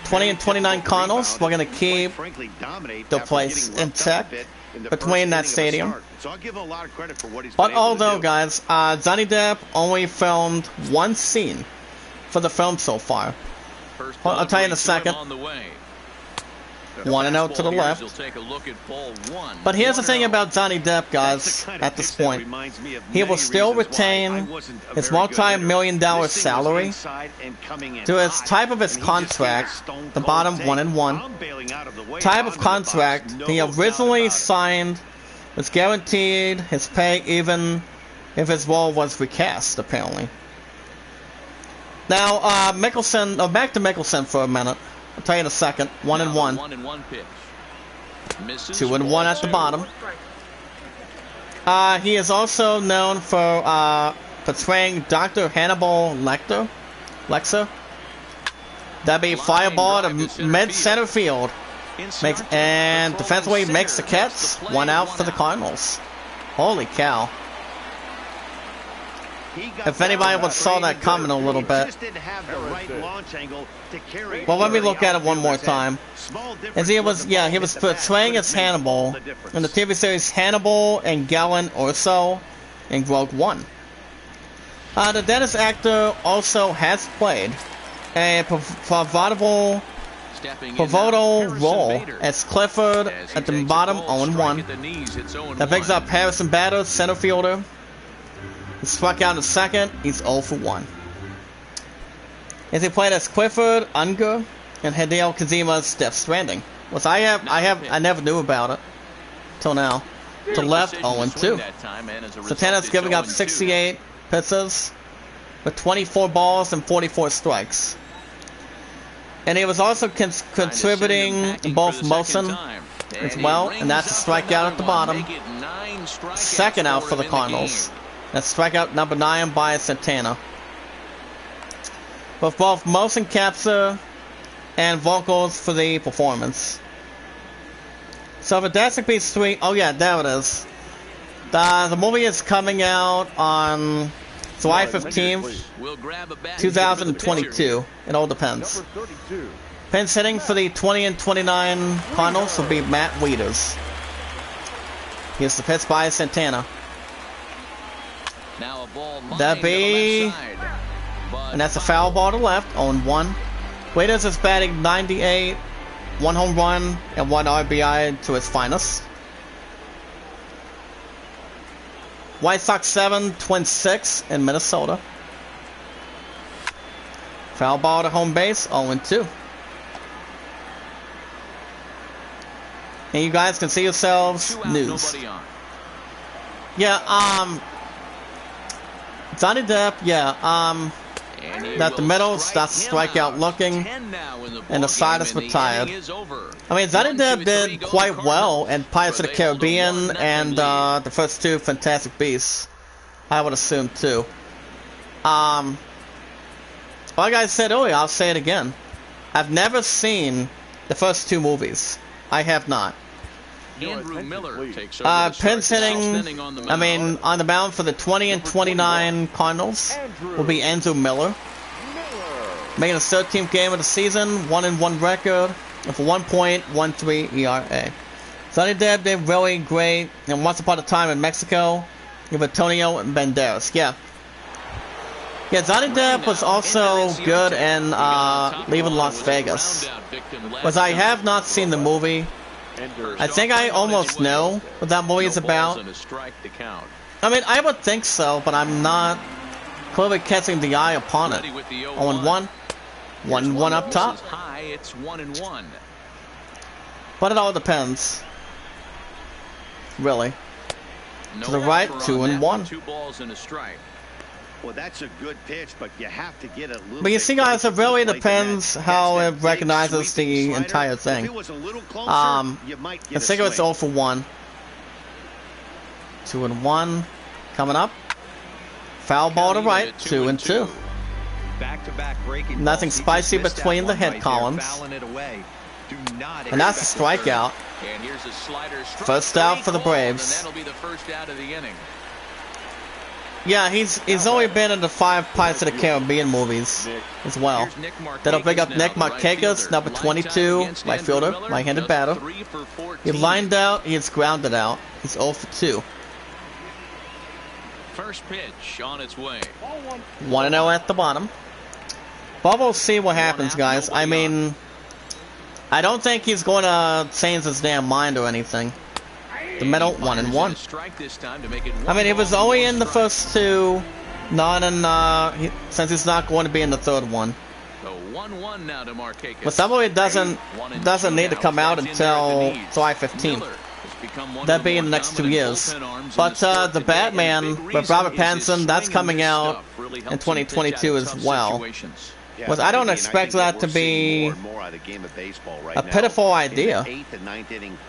20 and 29 Cardinals. We're going to keep the place in check between that stadium. But although, guys, Johnny Depp only filmed 1 scene for the film so far. I'll tell you in a second. 1-0 to the left. But here's the thing about Johnny Depp, guys, at this point. He will still retain his multi-million-dollar salary to his type of his contract, the bottom 1-1. Type of contract he originally signed was guaranteed his pay even if his role was recast, apparently. Now, Mickelson, back to Mickelson for a minute. I'll tell you in a second. 1-1. 2-1 at the bottom. He is also known for portraying Dr. Hannibal Lecter. That'd be fireball to mid-center field. And defensively makes the catch. 1 out for the Cardinals. Holy cow. If anybody would saw that coming a little bit. Well, let me look at it one more time. As he was portraying as Hannibal in the TV series Hannibal and Galen Orso in Rogue One. The Dennis actor also has played a pivotal role as Clifford at the bottom 0-1. That picks up Harrison Bader, center fielder. He struck out in second. He's 0 for 1. As he played as Clifford, Unger, and Hideo Kojima's Death Stranding, which I never knew about it till now. To left, 0-2. Santana's giving up 68 pitches with 24 balls and 44 strikes. And he was also contributing both motion as well, and that's a strikeout at the bottom. Second out for the Cardinals. That's strikeout number 9 by Santana. With both motion capture and vocals for the performance. So Fantastic Beasts 3, oh yeah, there it is. The movie is coming out on July 15th, 2022. It all depends. Pinch hitting for the 20 and 29 Cardinals will be Matt Wieters. Here's the pitch by Santana. That'd be, and that's a foul ball to left, 0-1. Wieters is batting 98, 1 home run and 1 RBI to his finest. White Sox 7, Twins 6 in Minnesota. Foul ball to home base, 0-2. And you guys can see yourselves news. Yeah, Johnny Depp, yeah, That the middle starts strikeout looking, and the side is retired. I mean, Zanidab did quite well in Pirates of the Caribbean and the first two Fantastic Beasts. I would assume too. Like I said earlier, I'll say it again. I've never seen the first two movies. I have not. Andrew Miller takes over Pence hitting, I mean, on the mound for the 20 and 29 Cardinals will be Andrew Miller. Making his 13th game of the season, 1-1 record, with a 1.13 ERA. Sonny Deb did really great, and once upon a time in Mexico, with Antonio Banderas. Yeah, Sonny Deb was also good in Leaving Las Vegas. But I have not seen the movie. I think I almost know what that movie is about. I mean, I would think so, but I'm not clearly catching the eye upon it. 0-1. 1-1 up top. It's 1-1. But it all depends. Really. To the right, 2-1. 2 balls and a strike. Well, that's a good pitch, but you have to get a little. But you see, guys, it really depends how it recognizes the entire thing. I think it was 0 for 1. 2-1 coming up. Foul ball to right, 2-2. Nothing spicy between the head columns. And that's a strikeout. First out for the Braves. Yeah, he's only been in the 5 Pirates of the Caribbean movies as well. That'll bring up Nick Markakis, number 22, right fielder, right-handed batter. He lined out, he's grounded out. He's 0 for 2. First pitch on its way. 1-0 at the bottom. But we'll see what happens, guys. I mean, I don't think he's going to change his damn mind or anything. The middle, 1-1. I mean, he was only in the first two, not in, since he's not going to be in the third one. But somebody doesn't need to come out until July 15th. That'd be in the next 2 years. But the Batman with Robert Pattinson, that's coming out in 2022 as well. But I don't expect that to be a pitiful idea.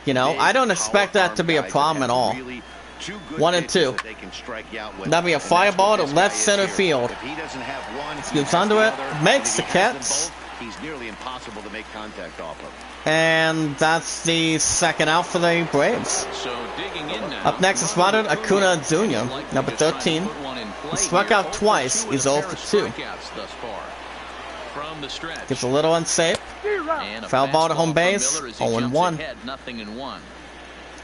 You know, I don't expect that to be a problem at all. 1-2. That'll be a fly ball to left center field. Scoops under it, makes the catch. And that's the second out for the Braves. Up next is Ronald Acuna Jr., number 13. He struck out twice. He's 0 for 2. Gets a little unsafe. Foul ball to home base. 0-1.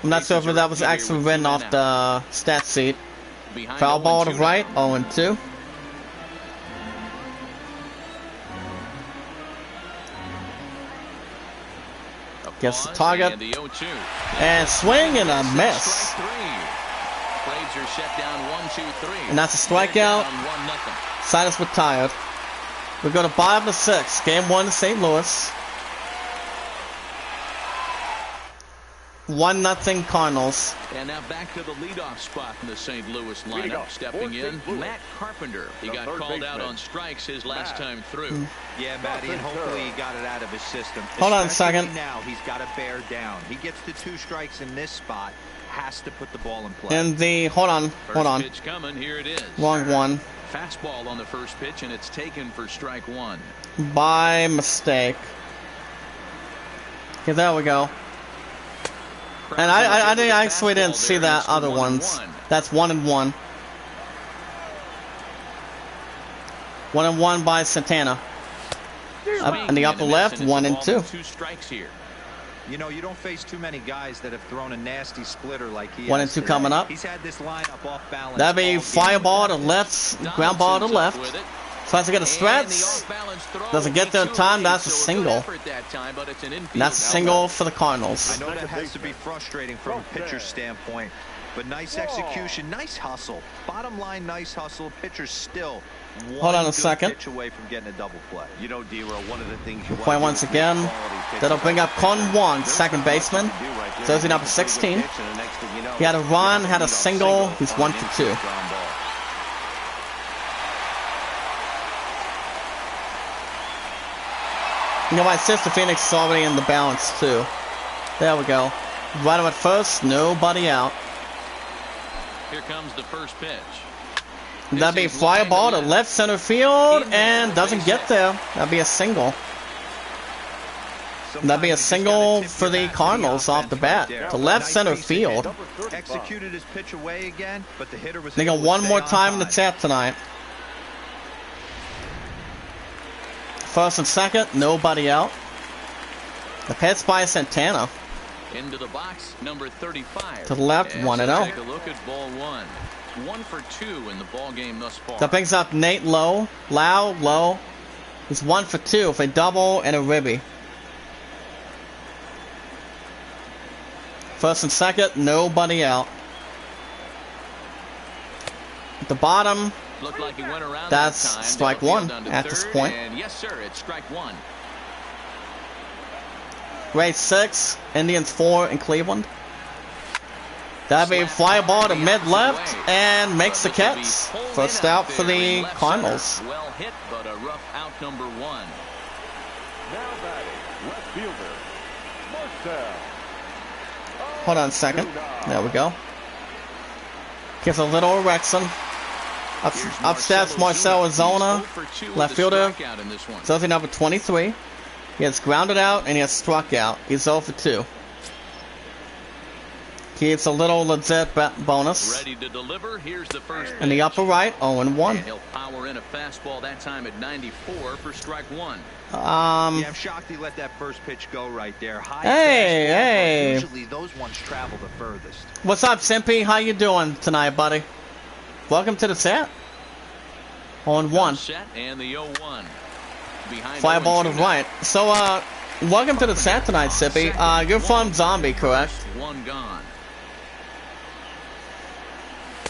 I'm not sure if that was actually written off the stat sheet. Foul ball to right. 0-2. Gets the target. And swing and a miss. And that's a strikeout. Side is retired. We go to bottom of 6. Game 1 to St. Louis. 1-0 Cardinals. And now back to the leadoff spot in the St. Louis lineup. Stepping in, Matt Carpenter. He got called out on strikes his last time through. Yeah, Matty, and hopefully he got it out of his system. Hold on a second. Now he's got to bear down. He gets the 2 strikes in this spot. Has to put the ball in play. And the hold on. Pitch coming. Here it is. Wrong one. Fastball on the first pitch, and it's taken for strike 1. By mistake. Okay, there we go. And I actually didn't see that other ones. That's 1-1. 1-1 by Santana. Up in the upper left, 1-2. 2 strikes here. You know, you don't face too many guys that have thrown a nasty splitter like he has. 1-2 coming up. He's had this lineup off balance. That'd be fire ball to left, ground ball to left. Tries to get a stretch. Doesn't get there in time. That's a single. And that's a single for the Cardinals. I know that has to be frustrating from a pitcher's standpoint, but nice execution, nice hustle. Bottom line, nice hustle. Pitcher's still hold on a second. pitch away from getting a double play. You know, D-Row, one of the things you play once again. That'll bring up Con Wong, second baseman. Jersey number 16. He had a run, had a single. He's 1 for 2. You know, my sister Phoenix is already in the balance too. There we go. Right at first, nobody out. Here comes the first pitch. That'd be fly ball to left center field and doesn't get there. That'd be a single. That'd be a single for the Cardinals off the bat to left center field. Executed his pitch away again, but the hitter was They got one more time in the tap tonight. First and second, nobody out. The pitch by Santana. Into the box, number 35. To the left, 1-0. Take a look at ball one. 1 for 2 in the ball game thus far. That brings up Nate Lowe. Lowe. He's 1 for 2 for a double and a ribby. First and second, nobody out. At the bottom, Looked like he went around that's that time. strike Downfield one down to at third, this point. And yes, sir, it's strike one. Race 6, Indians 4 in Cleveland. That'd be a fly ball to mid-left and makes the catch. First out for the Cardinals. Well hit, but a rough out number one. Now batting, left fielder, Marcel. Hold on a second. There we go. Gives a little erection. Upstairs, Marcel Arizona, left fielder, jersey number 23. He has grounded out and he has struck out. He's 0 for 2. Keeps a little legit bonus. Ready to deliver. Here's the first In the upper right, 0 and 1. And he'll power in a fastball that time at 94 for strike one. Yeah, I'm shocked he let that first pitch go right there. High Hey. Usually those ones travel the furthest. What's up, Simpy? How you doing tonight, buddy? Welcome to the set. 0 and 1. Set and the 0-1. Behind Fly ball to 0-2 right. So, welcome to the set tonight, Sippy. You're from Zombie, correct? One gone.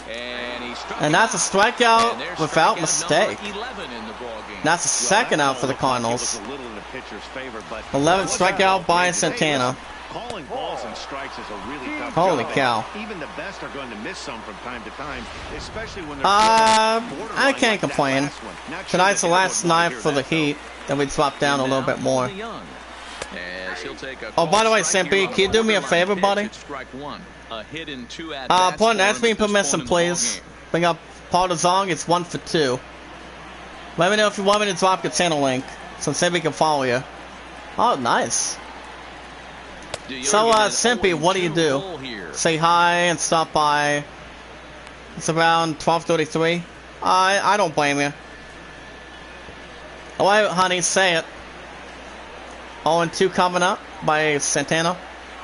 And he struck And that's a strikeout And there's without strikeout mistake. number 11 in the ballgame. That's the second out for the Cardinals. 11th strikeout strikeout by Santana. Calling balls and strikes is a really tough Holy job. cow. Even the best are going to miss some from time to time, especially when they're I can't complain. Tonight's the last night for the Heat. Then we drop down a little bit more. Oh, by the way, Simpy, can you do me a favor, buddy? Put an SB permission, please. Bring up Paul DeZong. It's 1 for 2. Let me know if you want me to drop your channel link so Simpy can follow you. Oh, nice. So, Simpy, what do you do? Say hi and stop by. It's around 12:33. I don't blame you. Alright, honey, say it. 0-2 coming up by Santana.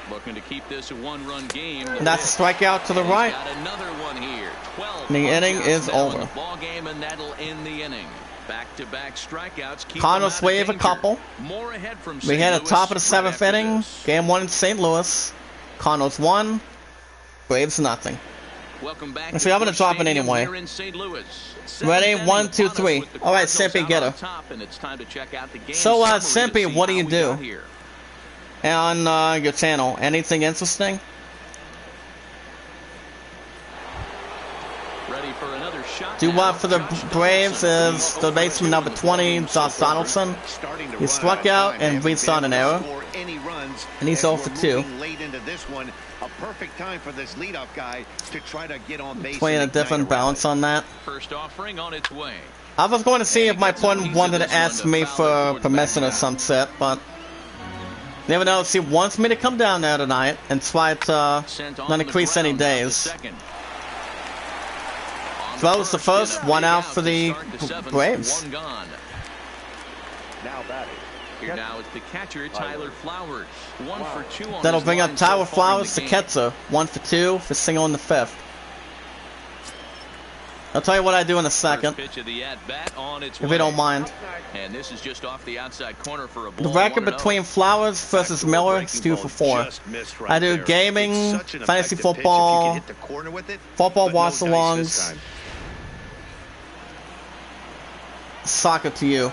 Looking to keep this a one-run game. And that's a strikeout to the right. Got another one here. 12 The inning is now in over. the ball game, and that'll end the inning. Back-to-back strikeouts. Keep Cardinals them out of wave a danger. couple. More ahead from We St. hit the Louis top of the right 7th after inning. this. Game 1 in St. Louis. Cardinals 1. Braves nothing. Welcome back So I'm gonna Busch drop it Stadium anyway. here in St. Louis. Ready? Seventh 1, inning 2, upon us 3. with the All right, Cardinals Simpy, out get on her. top, and it's time to check out the game So, summary to Simpy, see what do how you we do? got here. On your channel, anything interesting? Ready for another shot. Do now. what for the Josh Braves Donaldson, is the baseman number 20, Josh Donaldson. He struck out and restarted an error. And he's 0 for 2. Late into this one, a perfect time for this leadoff guy to try to get on base. Playing a different balance on that. First offering on its way. I was going to see if my opponent wanted to ask me for permission or some set, but never know if he wants me to come down there tonight and try to not increase any days. Throws the first, 1 out for the Braves. One gone. Now batting. Here now is the catcher, Tyler Flowers. 1 for 2 on That'll his bring line up so Tyler far in Flowers the to game. Ketzer. 1 for 2 for single in the 5th. I'll tell you what I do in a second, First pitch of the at-bat on its if way. you don't mind. And this is just off the outside corner for a The ball. record 1-0. between Flowers versus Miller is 2 for 4. I do gaming, fantasy football, football watch-alongs, soccer to you.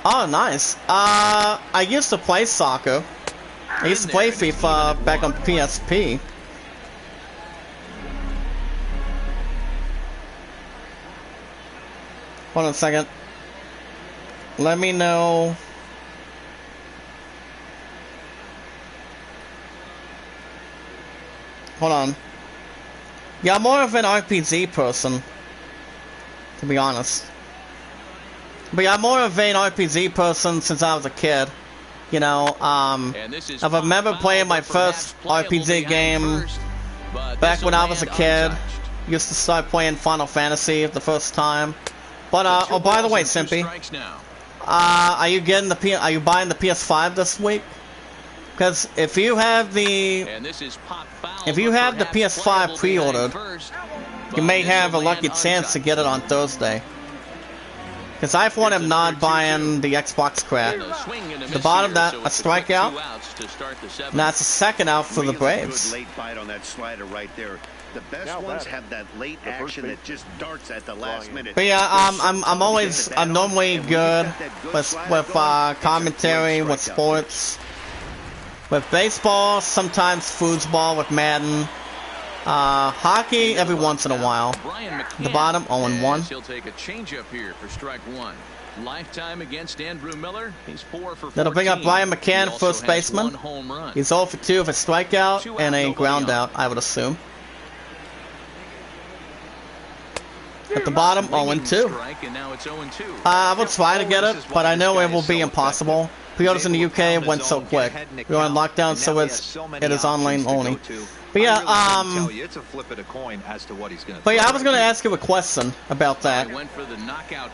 Oh, nice. I used to play soccer. I used to play FIFA back on PSP. Hold on a second. Let me know hold on. Yeah, I'm more of an RPG person, to be honest. But yeah, I'm more of an RPG person since I was a kid. You know, I remember playing my first RPG game back when I was a kid. Used to start playing Final Fantasy the first time. But oh, by the way, Simpy, are you buying the PS5 this week? Because if you have the PS5 pre-ordered, you may have a lucky chance to get it on Thursday. Because I, for one, am not buying the Xbox crap. The bottom, that a strikeout. And that's a second out for the Braves. Late bite on that slider right there. The best ones have that late action that just darts at the last minute. But yeah, I'm normally good with commentary, with sports, with baseball, sometimes foosball with Madden. Hockey every once in a while. The bottom 0-1. He'll take a changeup here for strike one. Lifetime against Andrew Miller. He's 4 for 14. That'll bring up Brian McCann, first baseman. He's 0 for 2 with a strikeout and a ground out, I would assume. At the bottom, 0-2. I will try to get it, but I know it will be impossible. Pre-orders in the UK went so quick. We're on lockdown, so it is online only. But yeah, I was gonna ask you a question about that.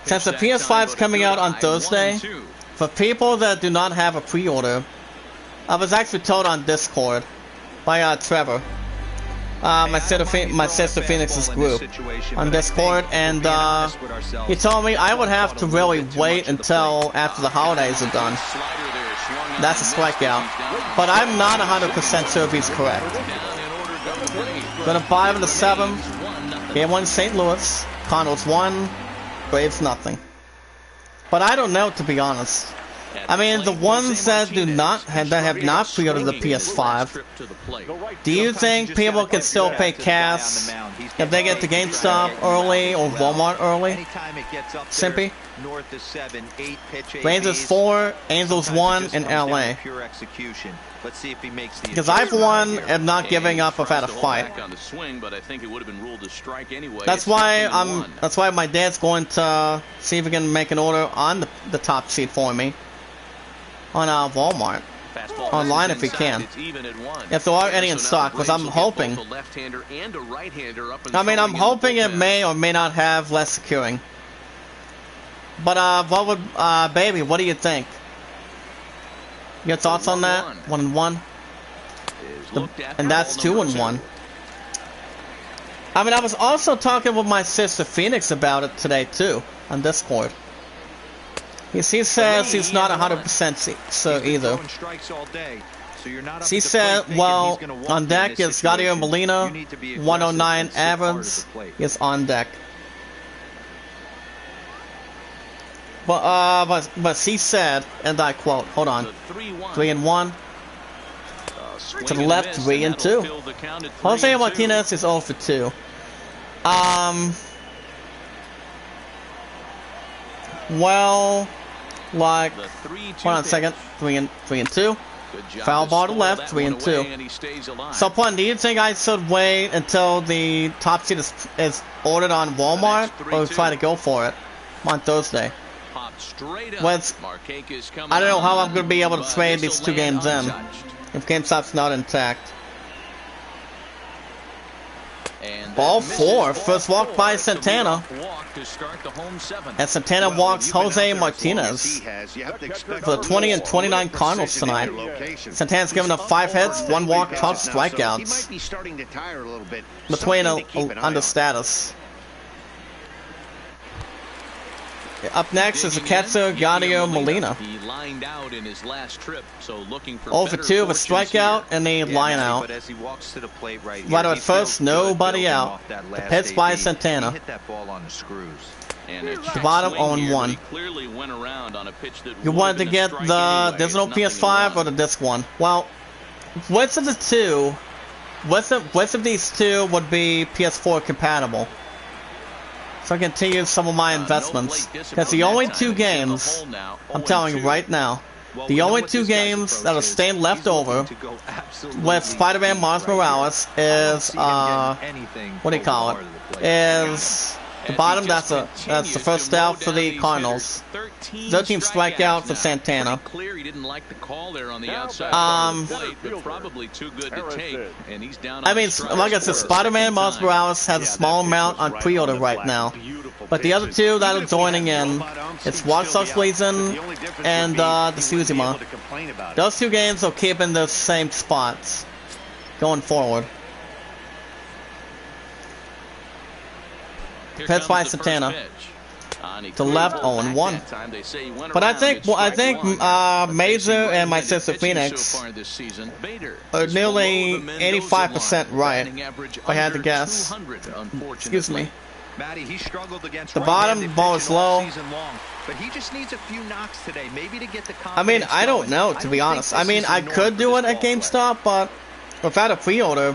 Since the PS5 is coming out on Thursday, for people that do not have a pre-order, I was actually told on Discord by Trevor, my sister Phoenix's group on Discord, and he told me I would have to really wait until after the holidays are done. That's a strikeout, but I'm not 100% sure if he's correct. Going to 5 in the 7th. Game 1 St. Louis. Cardinals 1. Braves nothing. But I don't know, to be honest. I mean, the ones that have not pre-ordered the PS5, do you think people can still pay cash if they get to GameStop early or Walmart early? Simpy? Rangers 4, Angels 1 in LA. Because I, for one, am not giving up without a fight. That's why my dad's going to see if he can make an order on the top seat for me on Walmart. Online if he can. If there are any in stock, because I'm hoping. I mean, I'm hoping it may or may not have less securing. But what would baby? What do you think? Your thoughts on that? 1-1, and that's 2-1. I mean, I was also talking with my sister Phoenix about it today too on Discord. He says he's not 100% so either. She said, well, on deck is Yadier Molina, 109 average is on deck. But she said, and I quote, hold on, 3-1. To the left, 3-2. Jose Martinez is 0 for 2. Well, like, hold on a second, 3-2. Foul ball to left, 3-2. So, Pun, do you think I should wait until the top seat is ordered on Walmart, or try to go for it on Thursday? Well, I don't know how I'm going to be able to trade these two games in if GameStop's not intact. Ball 4, first walk by Santana. And Santana walks Jose Martinez for the 20 and 29 Cardinals tonight. Santana's given up 5 hits, 1 walk, 12 strikeouts. Between under status. Up next is the catcher Yadier Molina. He lined out in his last trip, so looking for 0 for 2 with a strikeout and a line out. Right at first, nobody out. The pitch by Santana. The bottom 0-1. You wanted to get the digital PS5 or the disc one? Well, which of the two? Which of these two would be PS4 compatible? So I can continue some of my investments. That's the only 2 games, I'm telling you right now, Well, The we know only what two this guy's games approach that are is. staying left He's looking over to go absolutely with Spider-Man Miles right Morales here. I don't is see him getting anything what do you over the call heart it? of the plate. Is the bottom? That's the first out for the Cardinals. 13 strikeout for Santana. Clear he didn't like the call there on the Now outside batting, part of the plate, center but fielder, probably too good to take. Harrison. And he's down I on mean, strikes like I for said, the Spider-Man second Miles time. Morales has a small amount on pre-order right now. But the other two that are joining in, it's Watch Season and the Suzima. Those two games will keep in the same spots going forward. Here Pitch comes by the first Santana. pitch. He To cleared left, the ball 0-1. back that time. They say he went But I around think, at well, I strike think one. But Major facing and my right-handed sister pitching Phoenix so far this season, Bader are is below nearly the Mendoza 85% line. right, Batting average if I had to under guess. 200, Excuse me. Matty, he struggled against The bottom right-handed ball is pitching all low. season long, but he just needs a few knocks today, maybe to get the I mean, confidence I don't going. know, I to don't be think honest. this I mean, is I the norm could for do this it at ball player. GameStop, but without a pre-order,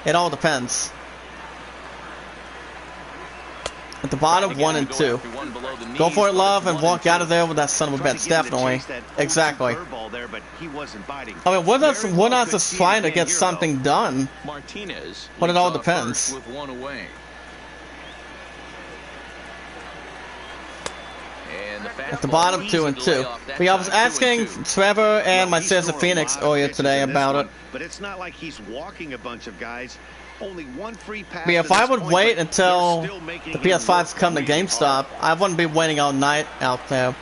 it all depends. At the bottom, 1 and 2. Go for it, love, and walk out of there with that son of a bitch. Definitely. Exactly. I mean, we're not just trying to get something done. Martinez But it all leads off depends. first with one away. And the At the bottom, 2 and 2. But yeah, I was asking Trevor and my sister Phoenix earlier today about it. But it's not like he's walking a bunch of guys. Only one free pass. But yeah, if to I this would point, wait but until they're still making the him PS5s work come to really GameStop, hard. I wouldn't be waiting all night out there.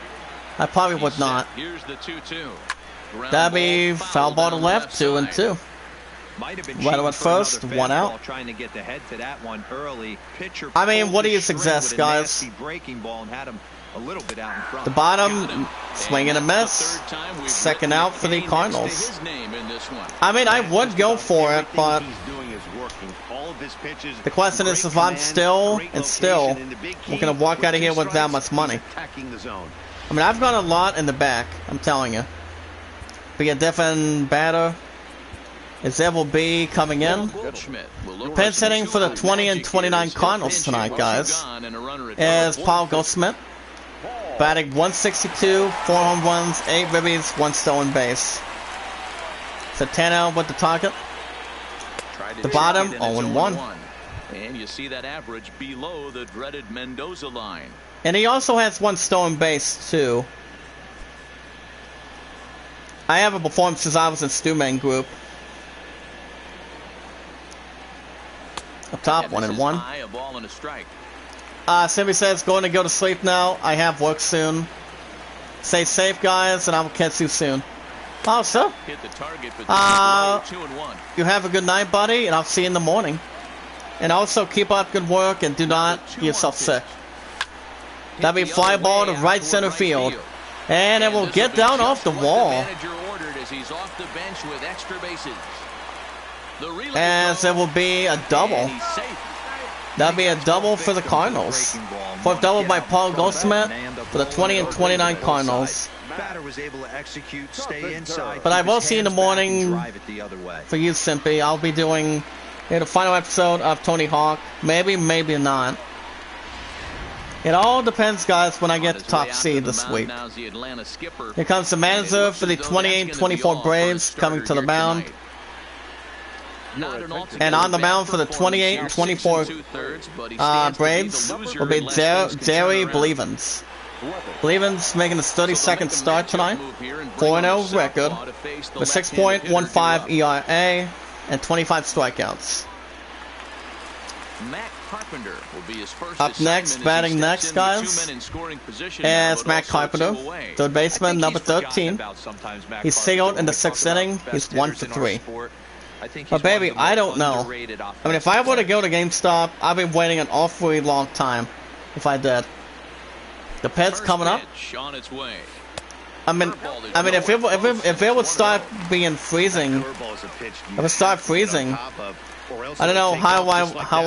I probably would not. Here's the 2-2. That'd be foul ball to left, 2 and 2. Might have been Right cheating at for first, another 1 out. fastball, trying to get the head to that one early. Pitcher I mean, pulled what do the you string suggest, with a guys? nasty breaking ball and had him a little bit out in front. The bottom, swing and a miss. Second out for the Cardinals. I mean, I would go for it, but the question is if I'm still we're going to walk out of here with that much money. I mean, I've got a lot in the back, I'm telling you. Be a different batter. Is MLB coming in? Pinch hitting for the 20 and 29 Cardinals tonight, guys, is Paul Goldschmidt. Batting 162, 4 home runs, 8 ribbies, 1 stolen base. Santana with the target. The bottom, 0-1. And you see that average below the dreaded Mendoza line. And he also has 1 stolen base, too. I haven't performed since I was in Stewman Group. Up top, 1 and 1. A ball and a strike. Simby says, going to go to sleep now. I have work soon. Stay safe, guys, and I will catch you soon. Oh, so? Hit the target, but 2-1. You have a good night, buddy, and I'll see you in the morning. And also, keep up good work and do not get yourself sick. That'll be fly ball to right center field. And it will get down off the wall. As it will be a double. That'll be a double for the Cardinals. Fourth double by Paul Goldschmidt for the 20 and 29 Cardinals. But I will see you in the morning for you, Simpy. I'll be doing the final episode of Tony Hawk. Maybe, maybe not. It all depends, guys, when I get the top seed this week. Here comes the manager for the 28-24 Braves coming to the mound. And on the mound for the 28-24 Braves will be Jerry Blevins. Blevins making his 32nd start tonight. 4-0 record with 6.15 ERA and 25 strikeouts. Up next, batting next, guys, is Matt Carpenter, third baseman, number 13. He's singled in the 6th inning. He's 1 for 3. But baby, I don't know. I mean, if I were to go to GameStop, I've been waiting an awfully long time. If I did, the pitch coming up. I mean, if it would start being freezing, if it start freezing, I don't know how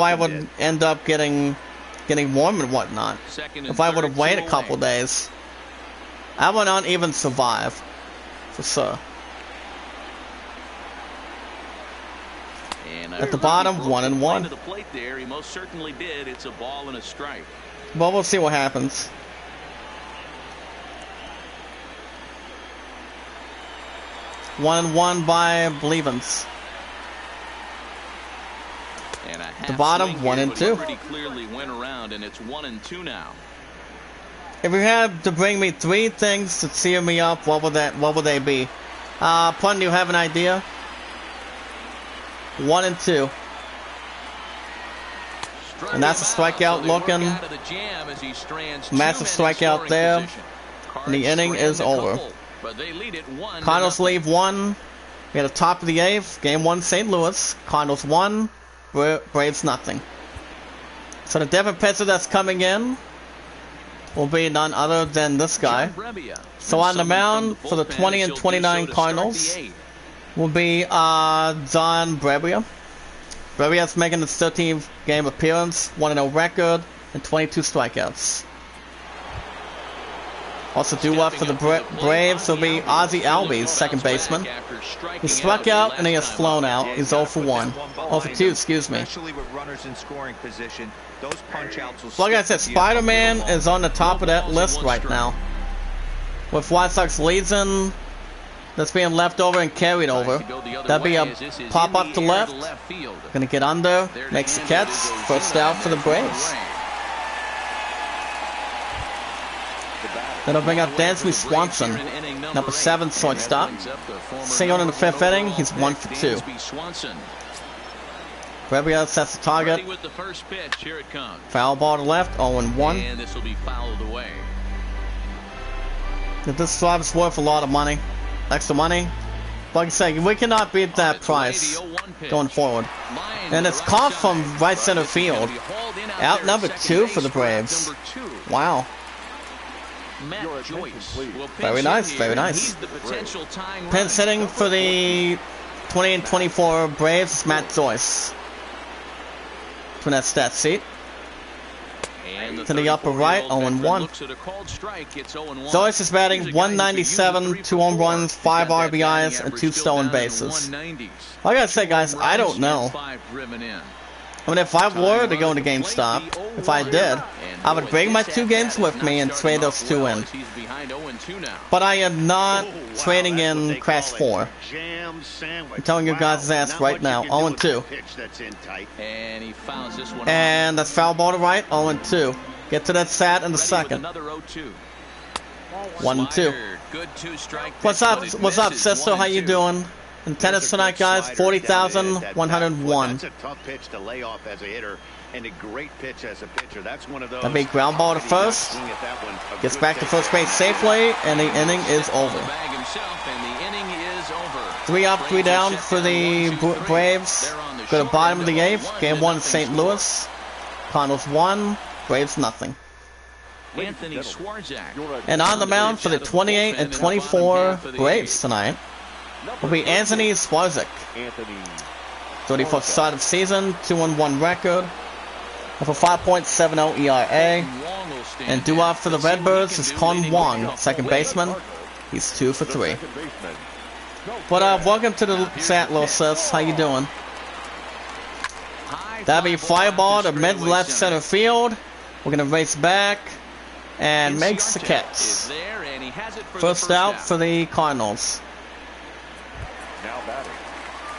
I would end up getting warm and whatnot. If I would have waited a couple days, I would not even survive, for sure. At the bottom, 1 and 1. He most certainly did. It's a ball and a strike. Well, we'll see what happens. 1-1 by Blevins. And the bottom, 1-2. Pretty clearly went around, and it's 1-2 now. If you had to bring me 3 things to cheer me up, what would they be? Pun, do you have an idea? 1-2. And that's a strikeout looking. Massive strikeout there. And the inning is over. Cardinals leave 1. We had a top of the 8th. Game 1, St. Louis. Cardinals 1. Braves nothing. So the different pitcher that's coming in will be none other than this guy. So on the mound for the 20 and 29 Cardinals will be John Brebbia. Brebbia's making his 13th game appearance, 1-0 record, and 22 strikeouts. Also due up for the Braves will be Ozzie Albies, second baseman. He struck out and he has flown out. He's 0 for 1. 0 for 2, excuse me. Like I said, Spider-Man is on the top of that list right now. With White Sox legion that's being left over and carried over. That'd be a pop up to left. Gonna get under, makes the catch. First out for the Braves. That'll bring up Dansby Swanson, number 7 shortstop. Single in the 5th inning, he's 1 for 2. Brebbia sets the target. Foul ball to left, 0-1. And this will be fouled away. This drive is worth a lot of money. Extra money. Like I said, we cannot beat that price going forward. And it's caught from right center field. Out number 2 for the Braves. Wow. Very nice, very nice. Pinch hitting for the 20 and 24 Braves is Matt Joyce. To that stat sheet. To the upper right, 0-1. Joyce is batting 197, 2 home runs, 5 RBIs, and 2 stolen bases. Like I said, guys, I don't know. I mean, if I were to go into GameStop, if I did, I would bring my 2 games with me and trade those 2 in. But I am not trading in Crash 4. I'm telling you guys his ass right now, 0-2. And that's foul ball to right, 0-2. Get to that sat in the second. 1-2. What's up, sister? How you doing? In tennis tonight, guys, 40,101. That's a tough pitch to lay off as a hitter, and a great pitch as a pitcher. That's one of those. That big ground ball to first. Gets back to first base safely, and the inning is over. 3 up, 3 down for the Braves. Go to bottom of the 8th. Game 1, St. Louis. Cardinals 1, Braves nothing. And on the mound for the 28 and 24 Braves tonight will be Anthony Swarzak. 34th start of season, 2-1 record, with a 5.70 ERA. And due off for the Redbirds is Con Wong, second baseman. He's 2 for 3. But welcome to the chat, little sis. How you doing? That'll be fly ball to mid-left center field. We're gonna race back and makes the catch. First out for the Cardinals.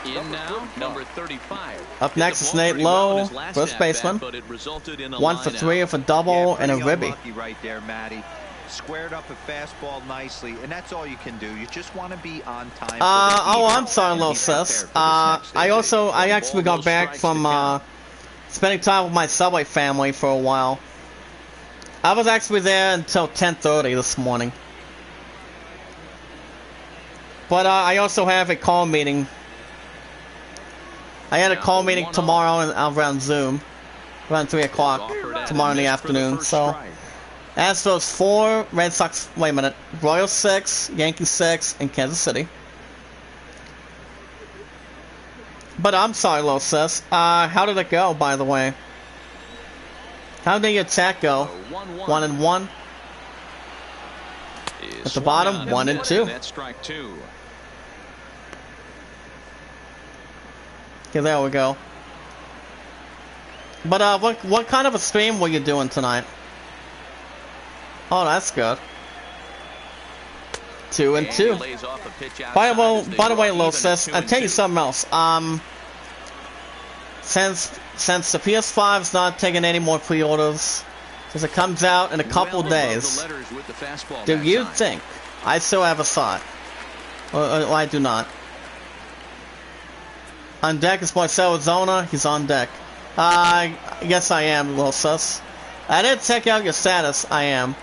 In now, number 35. Up next is Nate Lowe, first baseman. 1 for 3 with a double and a ribby. Right there, Matty. Squared up a fastball nicely, and that's all you can do. You just want to be on time. I'm sorry, little sis. I actually got back from spending time with my Subway family for a while. I was actually there until 10:30 this morning. But I also have a call meeting. I had a call meeting tomorrow around Zoom, around 3 o'clock tomorrow in the afternoon. So, Astros 4, Red Sox, wait a minute, Royals 6, Yankees 6, and Kansas City. But I'm sorry, little sis. How did it go, by the way? How did your chat go? 1-1. At the bottom, 1-2. That's strike 2. Okay, there we go. But what kind of a stream were you doing tonight? Oh, that's good. 2-2. By the way, Lil Sis, I'll tell you something else. Since the PS5's not taking any more pre-orders, because it comes out in a couple days, do you think I still have a slot? Or I do not. On deck is Marcel Arizona. He's on deck. Yes, I am, Lil Sis. I did check out your status. I am.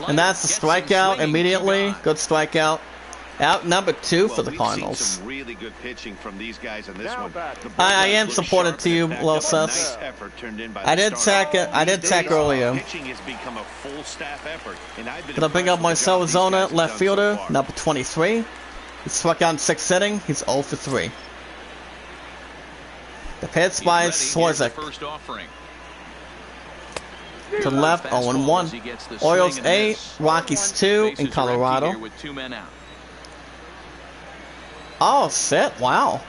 And that's the strikeout immediately. Good strikeout. Out number 2 for the Cardinals. Some really good pitching from these guys in this one. I am supported to you, Lil Sis. I did check it. I did check earlier. Gonna bring up Marcel Arizona, left fielder, number 23. He struck out in 6th inning. He's 0 for 3. The pitch by Swarzak. To the left, 0-1. Orioles 8, Rockies 2 in Colorado. Oh, shit, wow.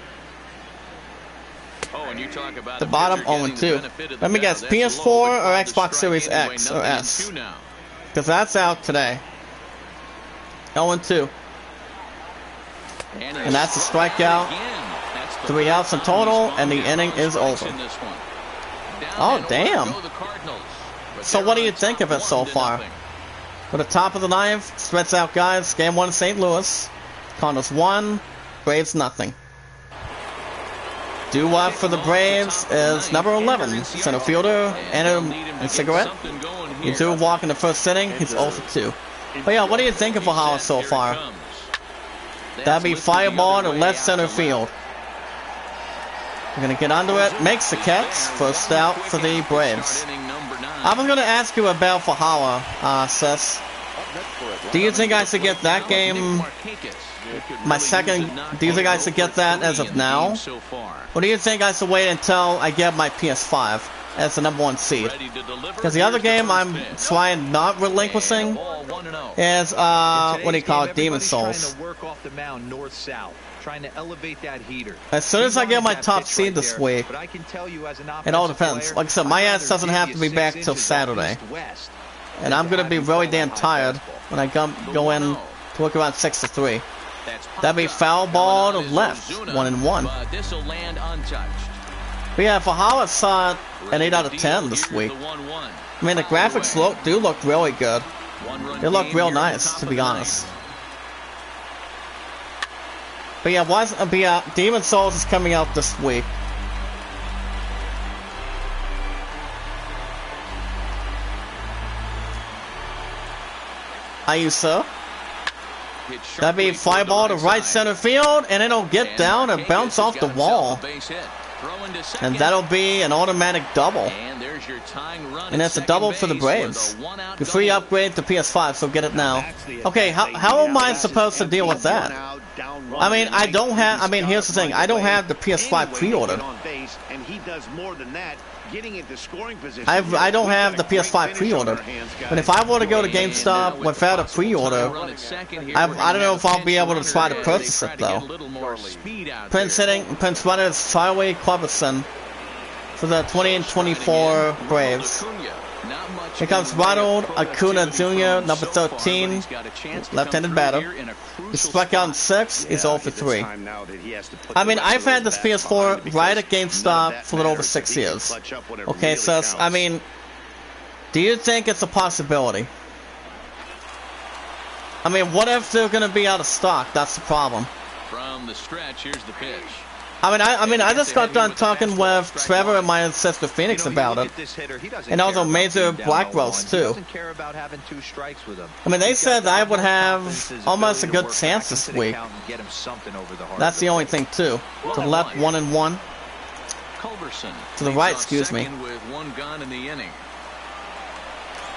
The bottom 0-2. Let me guess, PS4 or Xbox Series X or S? Because that's out today. 0-2. And that's a strikeout. 3 outs in total, and the inning is over. Oh, damn. So what do you think of it so far? For the top of the 9th, spreads out guys. Game 1 St. Louis. Cardinals 1, Braves nothing. Due up for the Braves is number 11, center fielder, and a cigarette. He threw a walk in the 1st inning. He's 0 for 2. But yeah, what do you think of Valhalla so far? That'd be fireball to left center field. We're gonna get under it. Makes the catch. First out for the Braves. I was gonna ask you about Valhalla, Sis. Do you think I should get that game? My second. Do you think I should get that as of now? Or do you think I should wait until I get my PS5 as the number 1 seed? Because the other game I'm trying not relinquishing is what do you call it? Demon Souls. Trying to elevate that heater. As soon as I get my top seed this week, it all depends. Like I said, my ass doesn't have to be back till Saturday. And I'm going to be really damn tired when I go in to work around 6 to 3. That'd be foul ball to left, 1-1. But yeah, Valhalla saw an 8 out of 10 this week. I mean, the graphics do look really good. They look real nice, to be honest. But yeah, Demon Souls is coming out this week. Are you so? That'd be fly ball to right center field, and it'll get down and bounce off the wall. And that'll be an automatic double. And that's a double for the Braves. The free upgrade to PS5, so get it now. Okay, how am I supposed to deal with that? I mean, here's the thing. I don't have the PS5 pre-ordered. I don't have the PS5 pre-ordered. But if I were to go to GameStop without a pre-order, I don't know if I'll be able to try to purchase it, though. Prince Runners Charlie Cleverson for the 2024 Braves. Here comes Ronald Acuna Jr., number 13, left-handed batter. He struck out in 6, he's 0 for 3. I mean, I've had this PS4 right at GameStop for a little over 6 years. Okay, so, I mean, do you think it's a possibility? I mean, what if they're going to be out of stock? That's the problem. From the stretch, here's the pitch. I mean, I just got done talking with Trevor and my sister Phoenix about it, and also Major Black Rose too. I mean, they said I would have almost a good chance this week. That's the only thing too. To the left, 1-1. To the right, excuse me.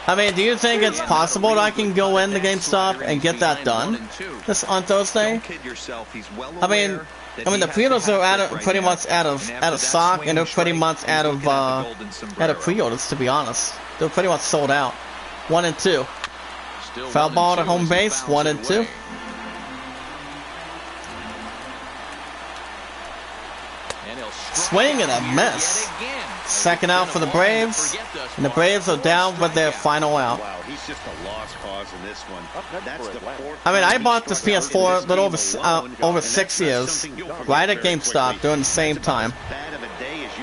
I mean, do you think it's possible that I can go in the GameStop and get that done on Thursday? I mean, the pre-orders are pretty much out of stock, and they're pretty much out of pre-orders. To be honest, they're pretty much sold out. 1-2. Foul ball to home base. 1-2. Swing and a miss. Second out for the Braves. And the Braves are down with their final out. Wow, he's just a lost cause in this one. That's the fourth. I mean, I bought this PS4 a little over 6 years, right at GameStop during the same time.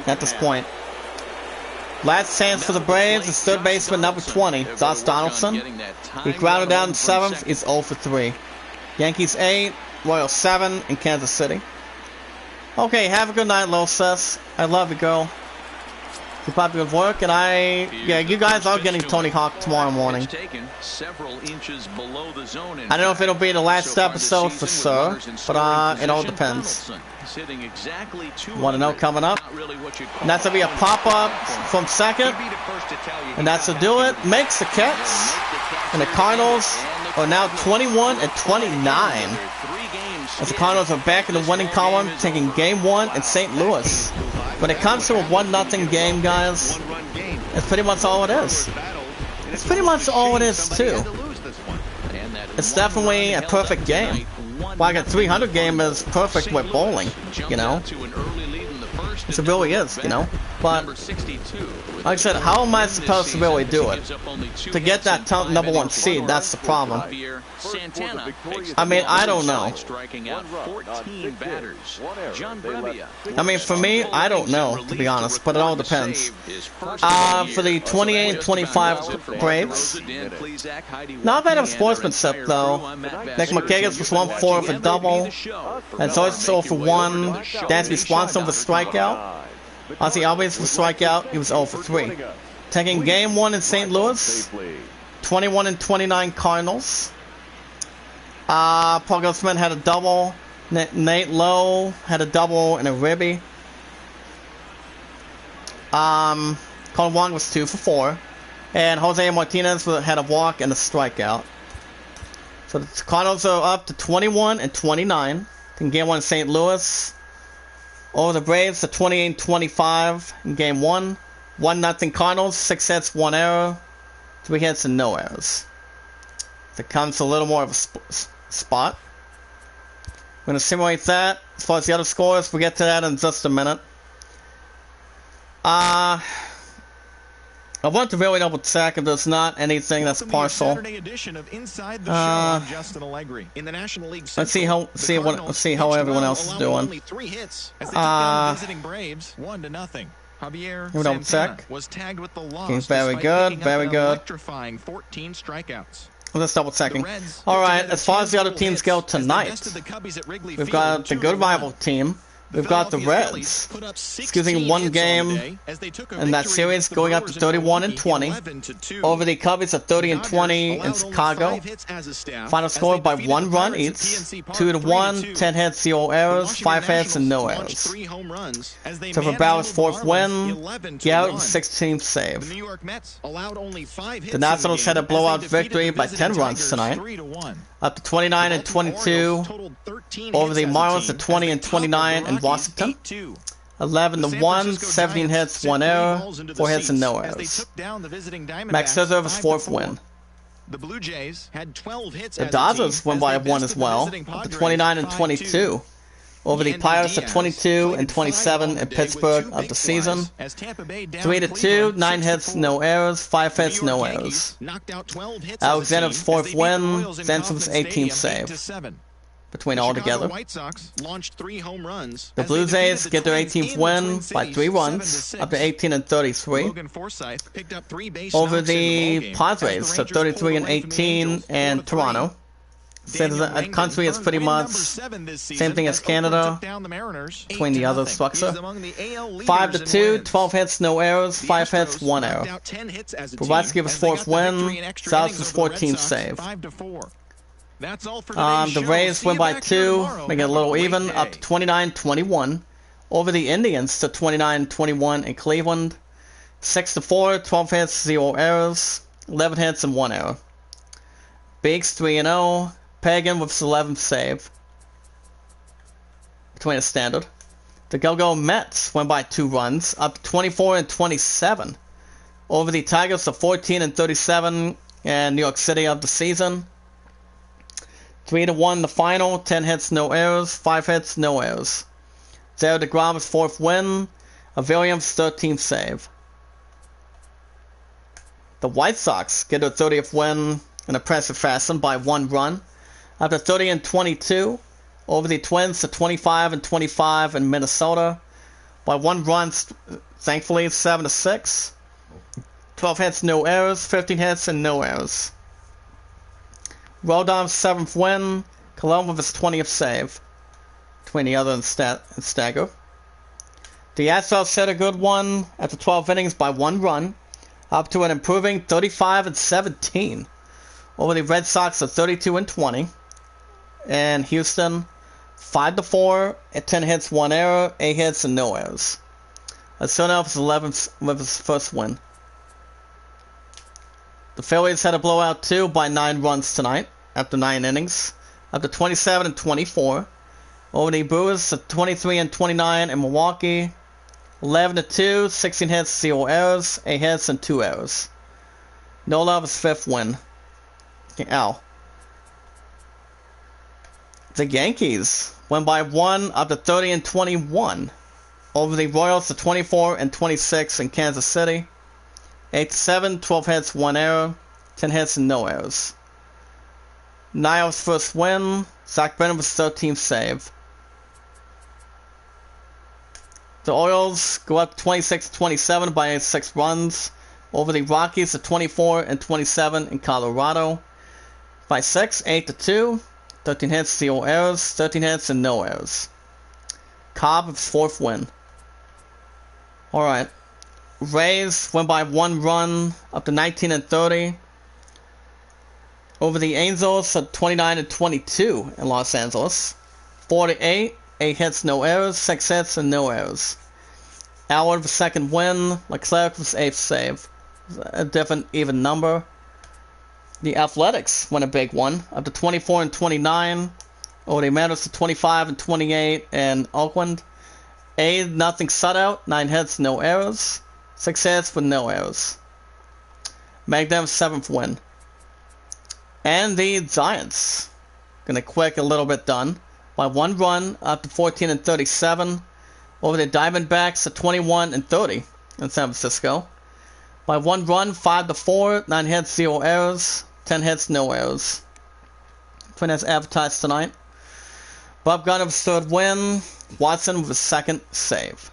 At this point. Last chance for the Braves is third baseman number 20, Josh Donaldson. He grounded down in 7th. He's 0 for 3. Yankees 8, Royals 7 in Kansas City. Okay, have a good night, Lil Sis. I love you, girl. Keep up your work, and yeah, you guys are getting Tony Hawk tomorrow morning. I don't know if it'll be the last episode for sure, but it all depends. Want to know coming up? And that's gonna be a pop-up from second, and that's to do it. Makes the catch, and the Cardinals are now 21 and 29. As the Cardinals are back in the winning column, taking Game 1 in St. Louis. When it comes to a 1-0 game, guys, it's pretty much all it is. It's pretty much all it is, too. It's definitely a perfect game. Like a 300 game is perfect with bowling, you know? It really is, you know? But, like I said, how am I supposed to really do it? To get that number 1 seed, that's the problem. I mean, I don't know. I mean, for me, I don't know, to be honest, but it all depends. For the 28-25 Braves, not bad of sportsmanship, though. Nick McKagan was 1-4 for double, and so it's 0 for 1. Dansby Swanson for strikeout. Ozzie Albies for strikeout, he was 0 for 3. Taking Game 1 in St. Louis, 21 and 29 Cardinals. Paul Goldschmidt had a double. Nate Lowe had a double and a ribby. Colin Wong was 2 for 4. And Jose Martinez had a walk and a strikeout. So the Cardinals are up to 21 and 29. In Game 1 in St. Louis. Over the Braves, the 28-25 in Game 1. 1-0 Cardinals, 6 hits, 1 error. 3 hits and no errors. It comes a little more of a spot. We're going to simulate that. As far as the other scores, we'll get to that in just a minute. I want to really double check if there's not anything that's partial. Let's see how everyone else is doing. We'll double check. Okay, very good, very good. Let's double checking. Alright, as far as the other teams go tonight, we've got the good rival team. We've got the Reds, excusing 1 game in that series, going up to 31 and 20. Over the Cubbies at 30 and 20 in Chicago. Final score by 1 run each. 2-1, 10 hits, 0 errors, 5 hits, and no errors. So for Bauer's 4th win, Garrett 16th save. The Nationals had a blowout victory by 10 runs tonight, up to 29 and 22. Over the Marlins at 20 and 29 in Washington. 11-1, 17 hits, 1 error, 4 hits and no errors. Max Scherzer was 4th win. The Dodgers won by 1 as well, up to 29 and 22. Over the Pirates at 22 and 27 in Pittsburgh of the season. 3-2, 9 hits, no errors, 5 hits, no errors. Alexander's 4th win, Zensen's 18th save. Between all together. The Blue Jays get their 18th win by 3 runs, up to 18 and 33. Over the Padres, so 33 and 18 and Toronto. Since the country is pretty much same thing as Canada between the other structure. 5-2, 12 hits, no errors, 5 hits, 1 error. Provatsky was 4th win, South was 14th save. The Rays win by 2, make it a little even, up to 29-21. Over the Indians to 29-21 in Cleveland. 6-4, 12 hits, 0 errors, 11 hits and 1 error. Biggs 3-0, Pagan with his 11th save. Between a standard. The Go-Go Mets win by 2 runs, up to 24-27. Over the Tigers to 14 and 37 in New York City of the season. 3-1 the final, 10 hits, no errors, 5 hits, no errors. Zero DeGrom's 4th win. A Williams' 13th save. The White Sox get their 30th win in impressive fashion by 1 run. After 30-22 over the Twins to 25-25 in Minnesota by 1 run, thankfully 7-6. 12 hits, no errors, 15 hits, and no errors. Rodon's 7th win, Cologne with his 20th save. Between the other and Stagger. The Astros hit a good one after 12 innings by 1 run, up to an improving 35-17 over the Red Sox at 32-20. And Houston 5-4 at 10 hits, 1 error, 8 hits, and no errors. Arizona was 11th with his first win. The Phillies had a blowout too by 9 runs tonight after 9 innings, up to 27-24 over the Brewers at 23-29 in Milwaukee. 11-2, 16 hits, 0 errors, 8 hits, and 2 errors. Nola was 5th win. Ow. The Yankees went by 1 up to 30-21 over the Royals to 24-26 in Kansas City. 8-7, 12 hits, 1 error, 10 hits, and no errors. Niles' first win. Zach Brennan was 13th save. The Orioles go up 26-27 by 6 runs over the Rockies at 24-27 in Colorado. By 6, 8-2, 13 hits, 0 errors, 13 hits, and no errors. Cobb with his 4th win. Alright. Rays went by 1 run up to 19-30 over the Angels at 29-22 in Los Angeles. 4-8. 8 hits, no errors, 6 hits, and no errors. Howard was 2nd win. Leclerc was 8th save. A different even number. The Athletics won a big one, up to 24-29. Over the Mariners to 25-28 in Oakland. 8-0 shutout, 9 hits, no errors. 6 hits with no errors. Magnum's 7th win. And the Giants, gonna quick a little bit done. By 1 run, up to 14-37 over the Diamondbacks at 21-30 in San Francisco. By 1 run, 5-4, 9 hits, 0 errors, 10 hits, no errors. Twin as advertised tonight. Bob Gunner with his 3rd win. Watson with his 2nd save.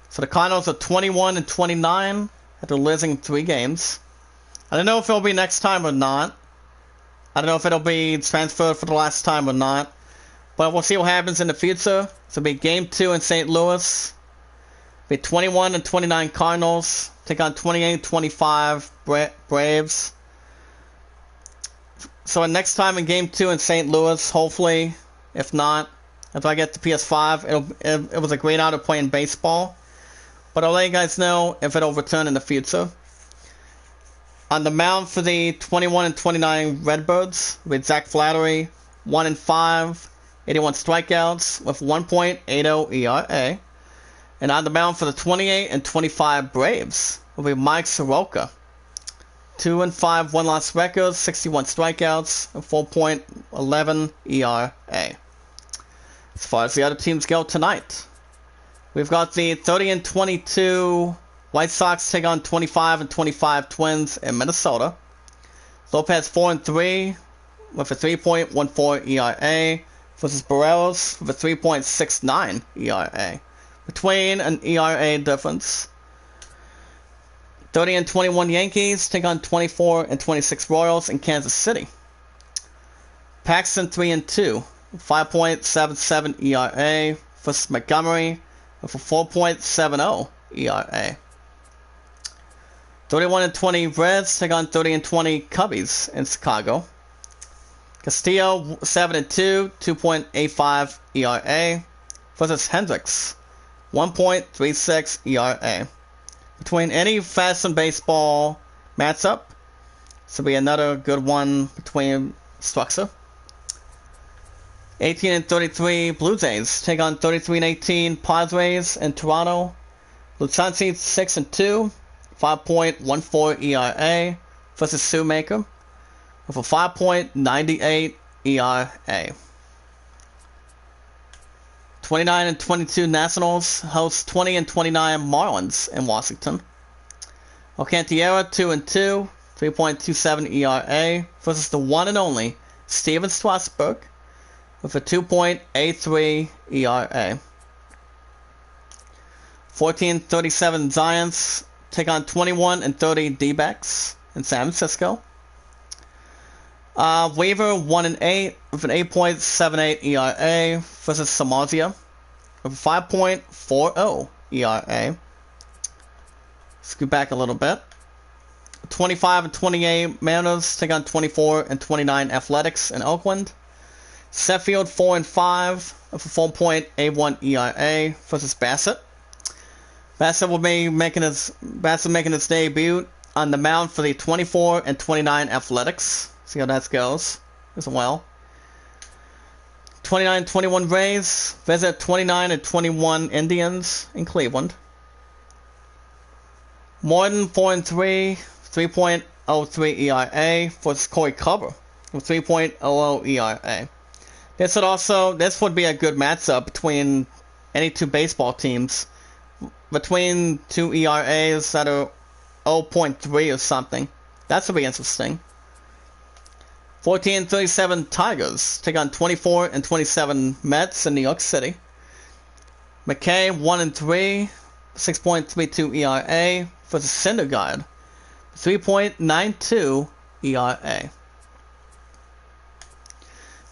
So the Cardinals are 21-29 after losing 3 games. I don't know if it'll be next time or not. I don't know if it'll be transferred for the last time or not. But we'll see what happens in the future. So it'll be Game 2 in St. Louis. It'll be 21-29 Cardinals. Take on 28-25 Braves. So next time in Game 2 in St. Louis, hopefully, if not, if I get the PS5, it was a great honor playing baseball. But I'll let you guys know if it'll return in the future. On the mound for the 21-29 Redbirds, with Zach Flattery, 1-5. 81 strikeouts with 1.80 ERA. And on the mound for the 28-25 Braves will be Mike Soroka. 2-5 one-loss records, 61 strikeouts, and 4.11 ERA. As far as the other teams go tonight, we've got the 30-22 White Sox take on 25-25 Twins in Minnesota. Lopez 4-3 with a 3.14 ERA. Versus Barreros with a 3.69 ERA. Between an ERA difference. 30-21 Yankees take on 24-26 Royals in Kansas City. Paxton 3-2, 5.77 ERA versus Montgomery with a 4.70 ERA. 31-20 Reds take on 30-20 Cubbies in Chicago. Castillo 7-2, 2.85 ERA versus Hendricks, 1.36 ERA. Between any fast and baseball matchup, this will be another good one between Struxer. 18-33 Blue Jays take on 33-18 Padres in Toronto. Luchansi 6-2, 5.14 ERA versus Shoemaker with a 5.98 ERA. 29 and 22 Nationals host 20 and 29 Marlins in Washington. Alcantara 2 and 2, 3.27 ERA versus the one and only Steven Strasburg with a 2.83 ERA. 14-37 Giants take on 21 and 30 D-backs in San Francisco. Weaver 1 and 8 with an 8.78 ERA versus Samardzija with a 5.40 ERA. Scoot back a little bit. 25 and 28 Mariners take on 24 and 29 Athletics in Oakland. Sheffield 4 and 5 with a 4.81 ERA versus Bassett. Bassett will be making his debut on the mound for the 24 and 29 Athletics. See how that goes as well. 29-21 Rays visit 29 and 21 Indians in Cleveland. Morton 4 and 3, 3.03 ERA versus Corey Kluber with 3.00 ERA. This would be a good matchup between any two baseball teams. Between two ERAs that are 0.3 or something. That should be interesting. 14-37 Tigers take on 24 and 27 Mets in New York City. McKay 1 and 3, 6.32 ERA versus Syndergaard, 3.92 ERA.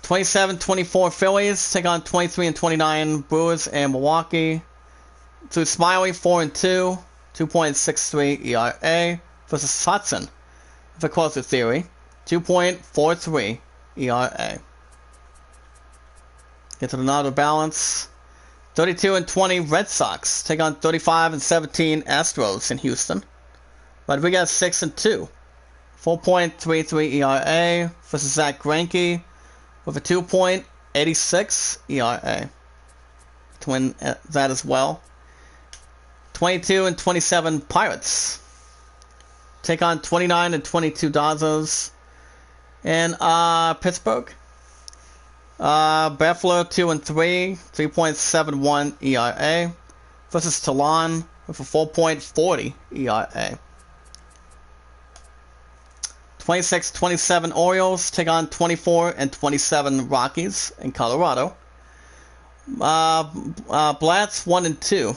27-24 Phillies take on 23 and 29 Brewers and Milwaukee. Through Smiley 4 and 2, 2.63 ERA versus Hudson, the closer theory, 2.43 ERA. Get to another balance. 32 and 20 Red Sox take on 35 and 17 Astros in Houston. But we got 6 and 2, 4.33 ERA versus Zach Greinke with a 2.86 ERA. To win that as well. 22 and 27 Pirates take on 29 and 22 Dodgers in Pittsburgh. Buffalo 2 and 3, 3.71 ERA versus Toulon with a 4.40 ERA. 26-27 Orioles take on 24 and 27 Rockies in Colorado. Blatz 1 and 2.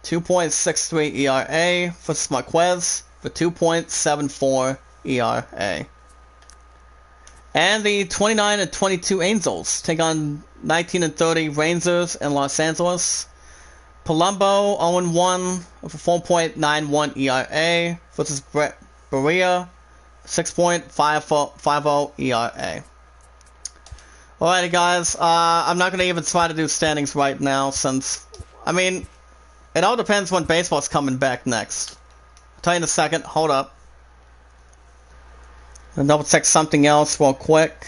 2.63 ERA versus Marquez for 2.74 ERA. And the 29 and 22 Angels take on 19 and 30 Rangers in Los Angeles. Palumbo 0 and 1 with a 4.91 ERA versus Berea 6.50 ERA. Alrighty guys, I'm not going to even try to do standings right now since, it all depends when baseball's coming back next. I'll tell you in a second. Hold up. I'll double check something else real quick.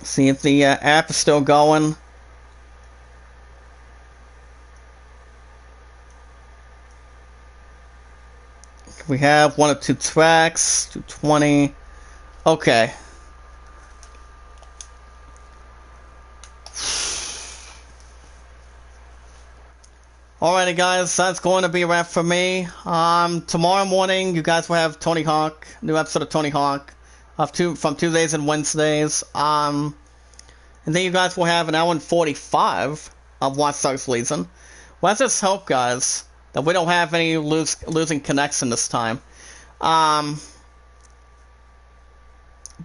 See if the app is still going. We have 1 or 2 tracks. 220. Okay. Alrighty guys, that's going to be a wrap for me. Tomorrow morning, you guys will have Tony Hawk, new episode of Tony Hawk, from Tuesdays and Wednesdays. And then you guys will have an hour and 45 of Watch Dogs Legion. Well, let's just hope, guys, that we don't have any losing connection this time. But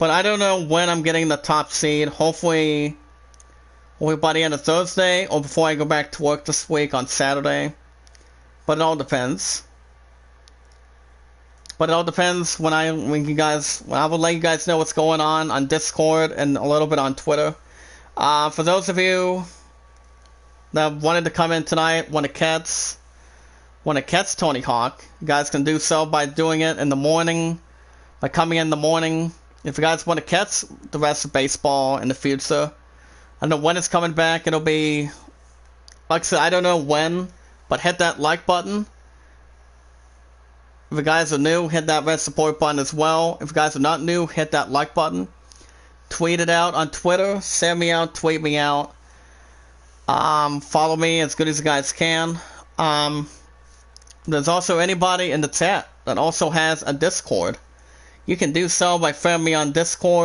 I don't know when I'm getting the top seed. Hopefully by the end of Thursday, or before I go back to work this week on Saturday. But it all depends. When I will let you guys know what's going on Discord and a little bit on Twitter. For those of you that wanted to come in tonight, want to catch Tony Hawk, you guys can do so by doing it in the morning, by coming in the morning. If you guys want to catch the rest of baseball in the future, I don't know when it's coming back. It'll be, like I said, I don't know when, but hit that like button. If you guys are new, hit that red support button as well. If you guys are not new, hit that like button. Tweet it out on Twitter. Send me out, tweet me out. Follow me as good as you guys can. There's also anybody in the chat that also has a Discord. You can do so by friending me on Discord.